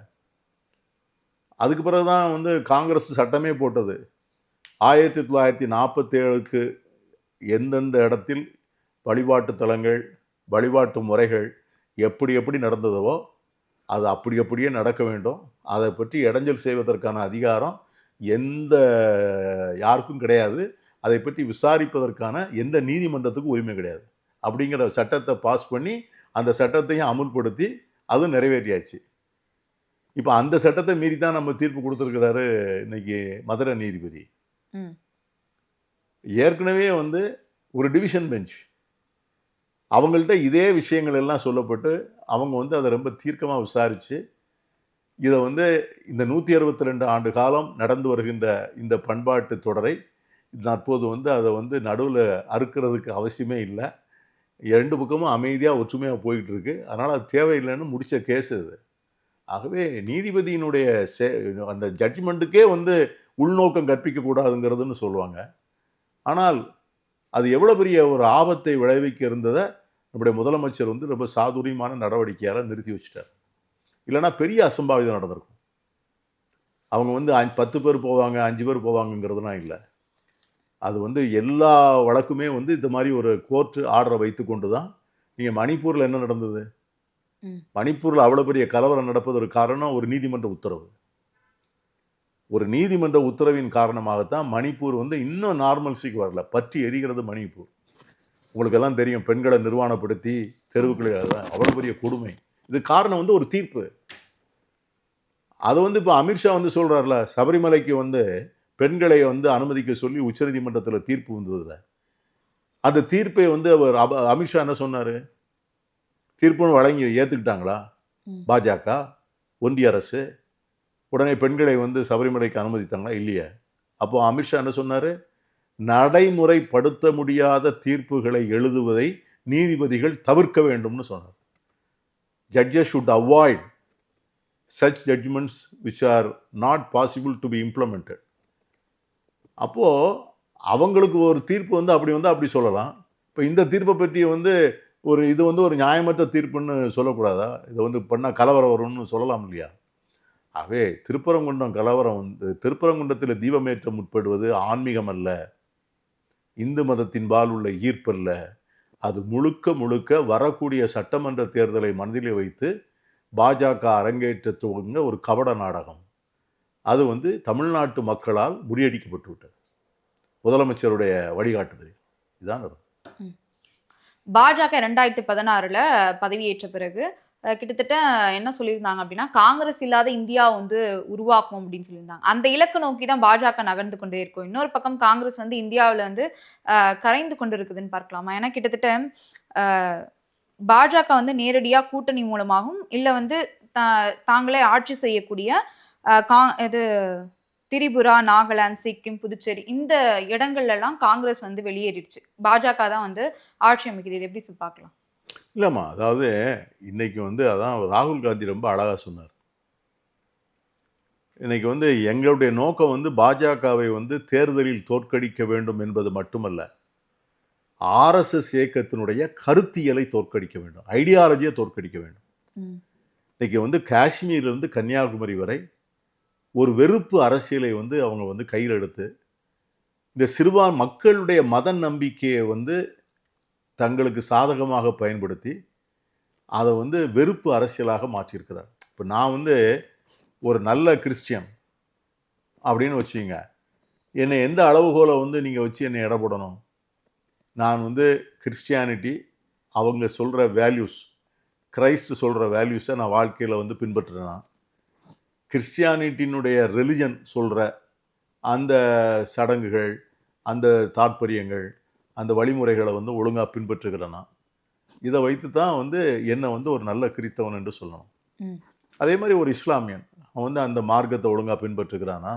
அதுக்கு பிறகு தான் வந்து காங்கிரஸ் சட்டமே போட்டது. 1947க்கு எந்தெந்த இடத்தில் வழிபாட்டு தலங்கள், வழிபாட்டு முறைகள் எப்படி நடந்ததோ அது அப்படியே நடக்க வேண்டும். அதை பற்றி இடைஞ்சல் செய்வதற்கான அதிகாரம் யாருக்கும் கிடையாது. அதை பற்றி விசாரிப்பதற்கான எந்த நீதிமன்றத்துக்கும் உரிமை கிடையாது. அப்படிங்கிற சட்டத்தை பாஸ் பண்ணி அந்த சட்டத்தையும் அமுல்படுத்தி அதுவும் நிறைவேற்றியாச்சு. இப்போ அந்த சட்டத்தை மீறி தான் நம்ம தீர்ப்பு கொடுத்துருக்கிறாரு இன்னைக்கு மதுரை நீதிபதி. ஏற்கனவே வந்து ஒரு டிவிஷன் பெஞ்ச் அவங்கள்ட்ட இதே விஷயங்கள் எல்லாம் சொல்லப்பட்டு அவங்க வந்து அதை ரொம்ப தீர்க்கமாக விசாரித்து இதை வந்து இந்த 162 ஆண்டு காலம் நடந்து வருகின்ற இந்த பண்பாட்டு தொடரை தற்போது வந்து அதை வந்து நடுவில் அறுக்கிறதுக்கு அவசியமே இல்லை. 2 பக்கமும் அமைதியாக ஒற்றுமையாக போயிட்டு இருக்கு. அதனால் அது தேவையில்லைன்னு முடித்த கேஸ் அது. ஆகவே நீதிபதியினுடைய அந்த ஜட்ஜ்மெண்ட்டுக்கே வந்து உள்நோக்கம் கற்பிக்கக்கூடாதுங்கிறதுன்னு சொல்லுவாங்க. ஆனால் அது எவ்வளோ பெரிய ஒரு ஆபத்தை விளைவிக்க இருந்ததை நம்முடைய முதலமைச்சர் வந்து ரொம்ப சாதுரியமான நடவடிக்கையால் நிறுத்தி வச்சுட்டார். இல்லைன்னா பெரிய அசம்பாவிதம் நடந்திருக்கும். அவங்க வந்து 10 பேர் போவாங்க, 5 பேர் போவாங்கங்கிறதுலாம் இல்லை. அது வந்து எல்லா வழக்குமே வந்து இந்த மாதிரி ஒரு கோர்ட் ஆர்டரை வைத்து கொண்டு தான். நீங்கள் மணிப்பூரில் என்ன நடந்தது? மணிப்பூரில் அவ்வளோ பெரிய கலவரம் நடப்பதற்கு காரணம் ஒரு நீதிமன்ற உத்தரவு. ஒரு நீதிமன்ற உத்தரவின் காரணமாகத்தான் மணிப்பூர் வந்து இன்னும் நார்மல்சிக்கு வரல. பற்றி எரிகிறது மணிப்பூர். உங்களுக்கெல்லாம் தெரியும், பெண்களை நிர்வாணப்படுத்தி தெருவுக்குள்ளே அவ்வளோ பெரிய கொடுமை. இது காரணம் வந்து ஒரு தீர்ப்பு. அது வந்து இப்போ அமித்ஷா வந்து சொல்கிறார்ல, சபரிமலைக்கு வந்து பெண்களை வந்து அனுமதிக்க சொல்லி உச்சநீதிமன்றத்தில் தீர்ப்பு வந்ததில்ல. அந்த தீர்ப்பை வந்து அவர் அமித்ஷா என்ன சொன்னார்? தீர்ப்புன்னு வழங்கி ஏற்றுக்கிட்டாங்களா பாஜக, ஒன்றிய அரசு? உடனே பெண்களை வந்து சபரிமலைக்கு அனுமதித்தாங்களா? இல்லையே. அப்போ அமித்ஷா என்ன சொன்னார்? நடைமுறைப்படுத்த முடியாத தீர்ப்புகளை எழுதுவதை நீதிபதிகள் தவிர்க்க வேண்டும்னு சொன்னார். Judges should avoid such judgments which are not possible to be implemented. அப்போது அவங்களுக்கு ஒரு தீர்ப்பு வந்து அப்படி சொல்லலாம். இப்போ இந்த தீர்ப்பை பற்றி வந்து இது வந்து ஒரு நியாயமற்ற தீர்ப்புன்னு சொல்லக்கூடாதா? இதை வந்து பண்ணால் கலவரம் வரும்னு சொல்லலாம் இல்லையா? ஆகவே திருப்பரங்குன்றம் கலவரம் வந்து திருப்பரங்குன்றத்தில் தீபமேற்ற முற்படுவது ஆன்மீகம் அல்ல, இந்து மதத்தின்பால் உள்ள ஈர்ப்பல்ல. அது முழுக்க வரக்கூடிய சட்டமன்ற தேர்தலை மனதிலே வைத்து பாஜக அரங்கேற்ற துவங்க ஒரு கபட நாடகம். அது வந்து தமிழ்நாட்டு மக்களால் முறியடிக்கப்பட்டு விட்டது. முதலமைச்சருடைய வழிகாட்டுதல் இதுதான். பாஜக 2016 பதவியேற்ற பிறகு கிட்டத்தட்ட என்ன சொல்லியிருந்தாங்க அப்படின்னா, காங்கிரஸ் இல்லாத இந்தியா வந்து உருவாக்கும் அப்படின்னு சொல்லியிருந்தாங்க. அந்த இலக்கு நோக்கி தான் பாஜக நகர்ந்து கொண்டே இருக்கும். இன்னொரு பக்கம் காங்கிரஸ் வந்து இந்தியாவுல வந்து கரைந்து கொண்டு இருக்குதுன்னு பார்க்கலாமா? ஏன்னா கிட்டத்தட்ட அ பாஜக வந்து நேரடியா கூட்டணி மூலமாகவும், இல்ல வந்து தாங்களே ஆட்சி செய்யக்கூடிய அ கா இது திரிபுரா, நாகாலாந்து, சிக்கிம், புதுச்சேரி இந்த இடங்கள்லலாம் காங்கிரஸ் வந்து வெளியேறிடுச்சு. பாஜக தான் வந்து ஆட்சி அமைக்குது. இது எப்படி பார்க்கலாம்? இல்லைம்மா, அதாவது இன்னைக்கு வந்து அதான் ராகுல் காந்தி ரொம்ப அழகாக சொன்னார். இன்னைக்கு வந்து எங்களுடைய நோக்கம் வந்து பாஜகவை வந்து தேர்தலில் தோற்கடிக்க வேண்டும் என்பது மட்டுமல்ல, ஆர்எஸ்எஸ் இயக்கத்தினுடைய கருத்தியலை தோற்கடிக்க வேண்டும், ஐடியாலஜியை தோற்கடிக்க வேண்டும். இன்னைக்கு வந்து காஷ்மீர்லேருந்து கன்னியாகுமரி வரை ஒரு வெறுப்பு அரசியலை வந்து அவங்க வந்து கையில் எடுத்து இந்த சிறுபான்மை மக்களுடைய மத நம்பிக்கையை வந்து தங்களுக்கு சாதகமாக பயன்படுத்தி அதை வந்து வெறுப்பு அரசியலாக மாற்றியிருக்கிறார். இப்போ நான் வந்து ஒரு நல்ல கிறிஸ்டியன் அப்படின்னு வச்சுங்க, என்னை எந்த அளவுகோலை வந்து நீங்கள் வச்சு என்னை எடை போடணும்? நான் வந்து கிறிஸ்டியானிட்டி அவங்க சொல்கிற வேல்யூஸ், கிரைஸ்ட் சொல்கிற வேல்யூஸை நான் வாழ்க்கையில் வந்து பின்பற்றுறேன்னா, கிறிஸ்டியானிட்டியினுடைய ரிலிஜன் சொல்கிற அந்த சடங்குகள், அந்த தாற்பயங்கள், அந்த வழிமுறைகளை வந்து ஒழுங்காக பின்பற்றுகிறேன்னா, இதை வைத்து தான் வந்து என்னை வந்து ஒரு நல்ல கிறித்தவன் என்று சொல்லணும். அதே மாதிரி ஒரு இஸ்லாமியன் அவன் வந்து அந்த மார்க்கத்தை ஒழுங்காக பின்பற்றுகிறானா,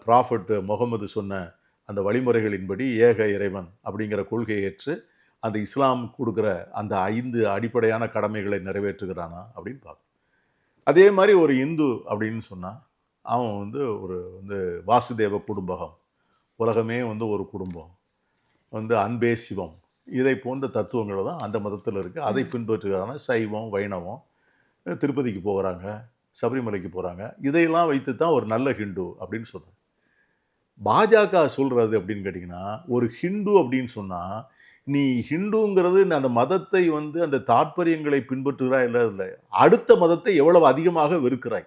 ப்ராஃபட் முகமது சொன்ன அந்த வழிமுறைகளின்படி ஏக இறைவன் அப்படிங்கிற கொள்கையை ஏற்று அந்த இஸ்லாம் கொடுக்குற அந்த 5 அடிப்படையான கடமைகளை நிறைவேற்றுகிறானா அப்படின்னு பார்க்கணும். அதே மாதிரி ஒரு இந்து அப்படின்னு சொன்னால் அவன் வந்து ஒரு வந்து வாசுதேவ குடும்பகம், உலகமே வந்து ஒரு குடும்பம், வந்து அன்பே சிவம், இதை போன்ற தத்துவங்கள் தான் அந்த மதத்தில் இருக்குது. அதை பின்பற்றுகிறான சைவம், வைணவம், திருப்பதிக்கு போகிறாங்க, சபரிமலைக்கு போகிறாங்க. இதையெல்லாம் வைத்து தான் ஒரு நல்ல ஹிந்து அப்படின்னு சொல்கிறாங்க. பாஜக சொல்கிறது அப்படின்னு கேட்டிங்கன்னா, ஒரு ஹிந்து அப்படின்னு சொன்னால் நீ ஹிந்துங்கிறது அந்த மதத்தை வந்து அந்த தாற்பயங்களை பின்பற்றுகிறாய் இல்லை, அடுத்த மதத்தை எவ்வளவு அதிகமாக வெறுக்கிறாய்,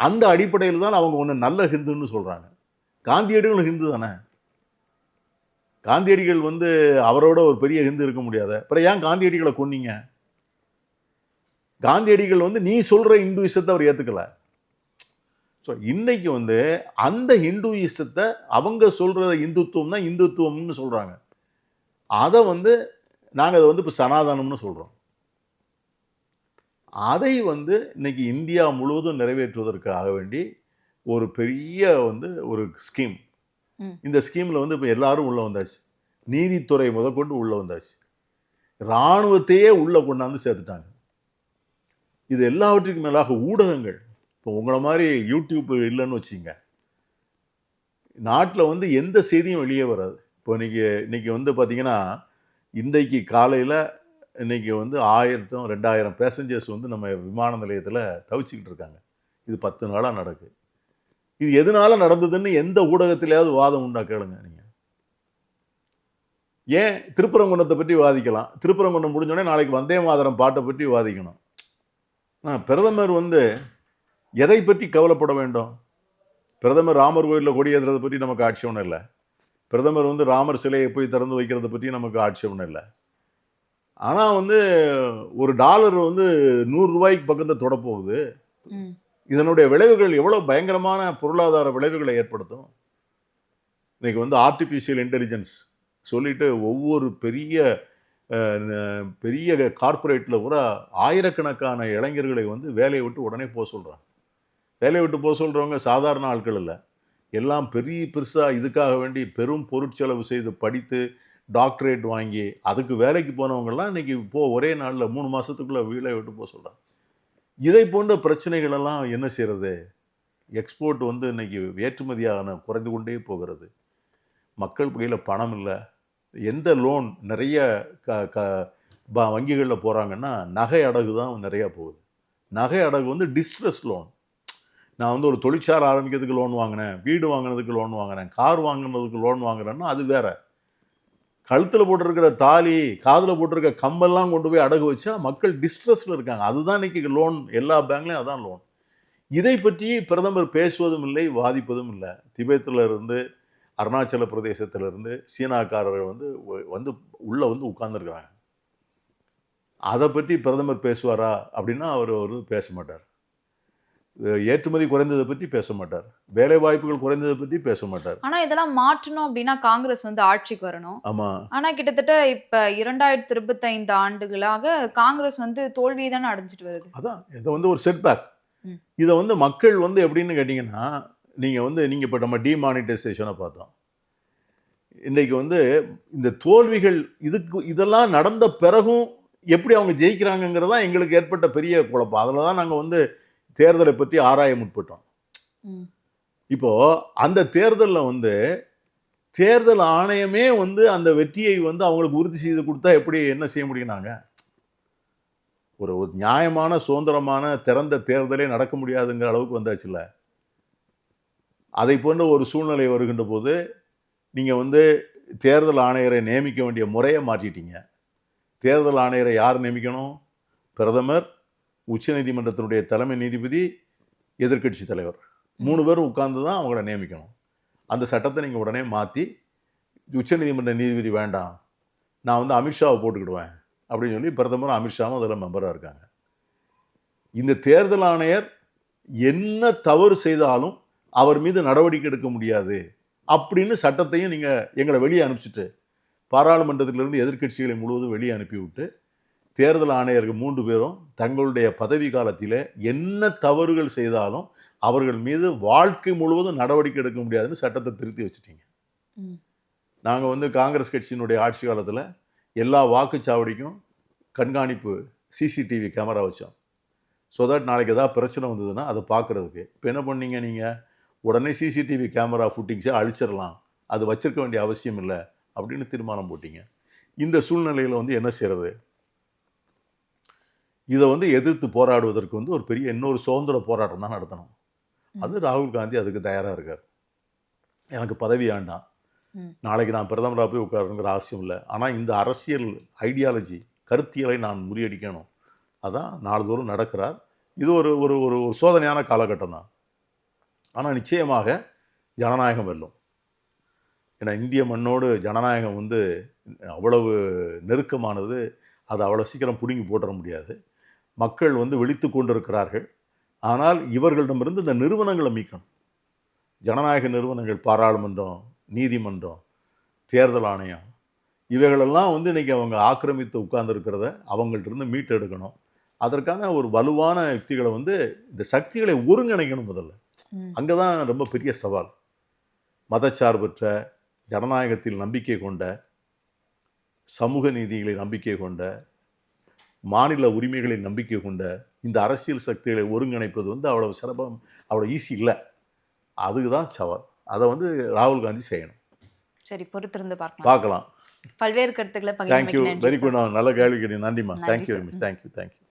அந்த அடிப்படையில் தான் அவங்க ஒன்று நல்ல ஹிந்துன்னு சொல்கிறாங்க. காந்தியடிகளும் ஹிந்து தானே. காந்தியடிகள் வந்து அவரோட ஒரு பெரிய ஹிந்து இருக்க முடியாத, அப்புறம் ஏன் காந்தியடிகளை கொன்னீங்க? காந்தியடிகள் வந்து நீ சொல்கிற இந்துயிசத்தை அவர் ஏற்றுக்கலை. ஸோ இன்னைக்கு வந்து அந்த இந்துயிசத்தை அவங்க சொல்கிற இந்துத்துவம் தான் இந்துத்துவம்னு சொல்கிறாங்க. அதை வந்து நாங்கள் அதை வந்து இப்போ சனாதனம்னு சொல்கிறோம். அதை வந்து இன்னைக்கு இந்தியா முழுவதும் நிறைவேற்றுவதற்காக வேண்டி ஒரு பெரிய வந்து ஒரு ஸ்கீம், இந்த ஸ்கீமில் வந்து இப்போ எல்லாரும் உள்ளே வந்தாச்சு, நீதித்துறை முதற்கொண்டு உள்ளே வந்தாச்சு, இராணுவத்தையே உள்ளே கொண்டாந்து சேர்த்துட்டாங்க. இது எல்லாவற்றுக்கும் மேலாக ஊடகங்கள், இப்போ உங்களை மாதிரி யூடியூப் இல்லைன்னு வச்சுங்க, நாட்டில் வந்து எந்த செய்தியும் வெளியே வராது. இப்போ இன்னைக்கு வந்து பார்த்தீங்கன்னா, இன்றைக்கு காலையில் இன்னைக்கு வந்து 1000-2000 பேசஞ்சர்ஸ் வந்து நம்ம விமான நிலையத்தில் தவிச்சிக்கிட்டு இருக்காங்க. இது 10 நாளாக நடக்குது. இது எதனால நடந்ததுன்னு எந்த ஊடகத்திலேயாவது வாதம் உண்டா கேளுங்க. நீங்கள் ஏன் திருப்பரங்குன்றத்தை பற்றி வாதிக்கலாம், திருப்பரங்குன்றம் முடிஞ்சோடனே நாளைக்கு வந்தே மாதரம் பாட்டை பற்றி வாதிக்கணும். பிரதமர் வந்து எதை பற்றி கவலைப்பட வேண்டும்? பிரதமர் ராமர் கோயிலில் கொடியேற்றுறதை பற்றி நமக்கு ஆட்சேபணம் இல்லை. பிரதமர் வந்து ராமர் சிலையை போய் திறந்து வைக்கிறத பற்றி நமக்கு ஆட்சேபணம் இல்லை. ஆனால் வந்து ஒரு டாலர் வந்து 100 ரூபாய்க்கு பக்கத்தில் தொடப்போகுது. இதனுடைய விளைவுகள் எவ்வளோ பயங்கரமான பொருளாதார விளைவுகளை ஏற்படுத்தும். இன்னைக்கு வந்து ஆர்டிஃபிஷியல் இன்டெலிஜென்ஸ் சொல்லிட்டு ஒவ்வொரு பெரிய கார்பரேட்டில் கூட ஆயிரக்கணக்கான இளைஞர்களை வந்து வேலையை விட்டு உடனே போக சொல்கிறாங்க. வேலையை விட்டு போக சொல்கிறவங்க சாதாரண ஆட்கள் இல்லை, எல்லாம் பெருசாக இதுக்காக வேண்டி பெரும் பொருட்செலவு செய்து படித்து டாக்டரேட் வாங்கி அதுக்கு வேலைக்கு போனவங்கெல்லாம் இன்றைக்கி ஒரே நாளில் 3 மாதத்துக்குள்ளே வேலையை விட்டு போக சொல்கிறாங்க. இதை போன்ற பிரச்சனைகளெல்லாம் என்ன செய்கிறது? எக்ஸ்போர்ட் வந்து இன்றைக்கி ஏற்றுமதியான குறைந்து கொண்டே போகிறது. மக்கள் கையில் பணம் இல்லை. எந்த லோன் நிறைய வங்கிகளில் போகிறாங்கன்னா நகை அடகு தான் நிறையா போகுது. நகை அடகு வந்து டிஸ்ட்ரெஸ் லோன். நான் வந்து ஒரு தொழிற்சாலை ஆரம்பிக்கிறதுக்கு லோன் வாங்கினேன், வீடு வாங்கினதுக்கு லோன் வாங்கினேன், கார் வாங்கினதுக்கு லோன் வாங்குறேன்னா அது வேற. கழுத்தில் போட்டிருக்கிற தாலி, காதில் போட்டிருக்க கம்பெல்லாம் கொண்டு போய் அடகு வச்சா மக்கள் டிஸ்ட்ரெஸில் இருக்காங்க. அதுதான் இன்னைக்கு லோன், எல்லா பேங்க்லையும் அதான் லோன். இதை பற்றி பிரதமர் பேசுவதும் இல்லை, வாதிப்பதும் இல்லை. திபெத்தில் இருந்து, அருணாச்சல பிரதேசத்திலிருந்து சீனாக்காரர்கள் வந்து உள்ளே வந்து உட்கார்ந்துருக்குறாங்க. அதை பற்றி பிரதமர் பேசுவாரா அப்படின்னா அவர் பேச மாட்டார். ஏற்றுமதி குறைந்ததை பற்றி பேச மாட்டார். வேலை வாய்ப்புகள் குறைந்ததை பற்றி பேச மாட்டார். ஆனா இதெல்லாம் மாற்றணும் அப்படின்னா காங்கிரஸ் வந்து ஆட்சிக்கு வரணும். ஆமா, ஆனா கிட்டத்தட்ட இப்ப 2025 ஆண்டுகளாக காங்கிரஸ் வந்து தோல்வியை தானே அடைஞ்சிட்டு வருது. அதான் இதை வந்து ஒரு செட்பேக். ம். இதை வந்து மக்கள் வந்து எப்படின்னு கேட்டிங்கன்னா, நீங்கள் இப்போ நம்ம டிமானிட்டைசேஷனை பார்த்தோம். இன்றைக்கு வந்து இந்த தோல்விகள் இதெல்லாம் நடந்த பிறகும் எப்படி அவங்க ஜெயிக்கிறாங்கங்கிறதா எங்களுக்கு ஏற்பட்ட பெரிய குழப்பம். அதில் தான் நாங்கள் வந்து தேர்தலை பற்றி ஆராய முற்பட்டோம். ம். இப்போ அந்த தேர்தலில் வந்து தேர்தல் ஆணையமே வந்து அந்த வெற்றியை வந்து அவங்களுக்கு உறுதி செய்து கொடுத்தா எப்படி என்ன செய்ய முடியும்? நாங்கள் ஒரு நியாயமான சுதந்திரமான திறந்த தேர்தலே நடக்க முடியாதுங்கிற அளவுக்கு வந்தாச்சுல்ல. அதை போன்ற ஒரு சூழ்நிலை வருகின்ற போது நீங்கள் வந்து தேர்தல் ஆணையரை நியமிக்க வேண்டிய முறையை மாற்றிட்டீங்க. தேர்தல் ஆணையரை யார் நியமிக்கணும்? பிரதமர், உச்சநீதிமன்றத்தினுடைய தலைமை நீதிபதி, எதிர்க்கட்சி தலைவர், 3 பேர் உட்கார்ந்து தான் அவங்கள நியமிக்கணும். அந்த சட்டத்தை நீங்கள் உடனே மாற்றி உச்சநீதிமன்ற நீதிபதி வேண்டாம், நான் வந்து அமித்ஷாவை போட்டுக்கிடுவேன் அப்படின்னு சொல்லி பிரதமர் அமித்ஷாவும் அதில் மெம்பராக இருக்காங்க. இந்த தேர்தல் ஆணையர் என்ன தவறு செய்தாலும் அவர் மீது நடவடிக்கை எடுக்க முடியாது அப்படின்னு சட்டத்தையும் நீங்கள் எங்களை வெளியே அனுப்பிச்சிட்டு, பாராளுமன்றத்திலிருந்து எதிர்க்கட்சிகளை முழுவதும் வெளியே அனுப்பிவிட்டு, தேர்தல் ஆணையர்கள் 3 பேரும் தங்களுடைய பதவி காலத்தில் என்ன தவறுகள் செய்தாலும் அவர்கள் மீது வாழ்க்கை முழுவதும் நடவடிக்கை எடுக்க முடியாதுன்னு சட்டத்தை திருத்தி வச்சுட்டீங்க. ம். நாங்கள் வந்து காங்கிரஸ் கட்சியினுடைய ஆட்சி காலத்தில் எல்லா வாக்குச்சாவடிக்கும் கண்காணிப்பு சிசிடிவி கேமரா வச்சோம். ஸோ தட் நாளைக்கு ஏதாவது பிரச்சனை வந்ததுன்னா அதை பார்க்குறதுக்கு. இப்போ என்ன பண்ணீங்க? நீங்கள் உடனே சிசிடிவி கேமரா ஃபுட்டிங்ஸை அழிச்சிடலாம், அது வச்சிருக்க வேண்டிய அவசியம் இல்லை அப்படின்னு தீர்மானம் போட்டீங்க. இந்த சூழ்நிலையில் வந்து என்ன செய்கிறது? இதை வந்து எதிர்த்து போராடுவதற்கு வந்து ஒரு பெரிய இன்னொரு சுதந்திர போராட்டம் தான் நடத்தணும். அது ராகுல் காந்தி அதுக்கு தயாராக இருக்கார். எனக்கு பதவி வேண்டாம், நாளைக்கு நான் பிரதமராக போய் உட்காருங்கிற அவசியம் இல்லை, ஆனால் இந்த அரசியல் ஐடியாலஜி கருத்தியலை நான் முறியடிக்கணும், அதான் நாள்தோறும் நடக்கிறார். இது ஒரு ஒரு ஒரு சோதனையான காலகட்டம் தான். ஆனால் நிச்சயமாக ஜனநாயகம் வெல்லும். ஏன்னா இந்திய மண்ணோடு ஜனநாயகம் வந்து அவ்வளவு நெருக்கமானது, அதை அவ்வளோ சீக்கிரம் பிடுங்கி போட்டுற முடியாது. மக்கள் வந்து விழித்து கொண்டிருக்கிறார்கள். ஆனால் இவர்களிடமிருந்து இந்த நிறுவனங்களை மீட்கணும். ஜனநாயக நிறுவனங்கள், பாராளுமன்றம், நீதிமன்றம், தேர்தல் ஆணையம், இவைகளெல்லாம் வந்து இன்றைக்கி அவங்க ஆக்கிரமித்து உட்கார்ந்துருக்கிறத அவங்கள்ட்ட மீட்டு எடுக்கணும். அதற்கான ஒரு வலுவான யுக்திகளை வந்து இந்த சக்திகளை ஒருங்கிணைக்கணும். முதல்ல அங்கே தான் ரொம்ப பெரிய சவால். மதச்சார்பற்ற, ஜனநாயகத்தில் நம்பிக்கை கொண்ட, சமூக நீதிகளை நம்பிக்கை கொண்ட, மாநில உரிமைகளை நம்பிக்கை கொண்ட இந்த அரசியல் சக்திகளை ஒருங்கிணைப்பது வந்து அவ்வளவு சிரமம், அவ்வளோ ஈஸி இல்லை. அதுக்கு தான் சவால். அதை வந்து ராகுல் காந்தி செய்யணும். சரி, பொறுத்திருந்து பார்க்கலாம். பல்வேறு கருத்துக்களை தேங்க்யூ, வெரி குட். நல்ல கேள்வி கேட்டீங்க. நன்றிம்மா. நன்றி thank you sir. Very much. Thank you.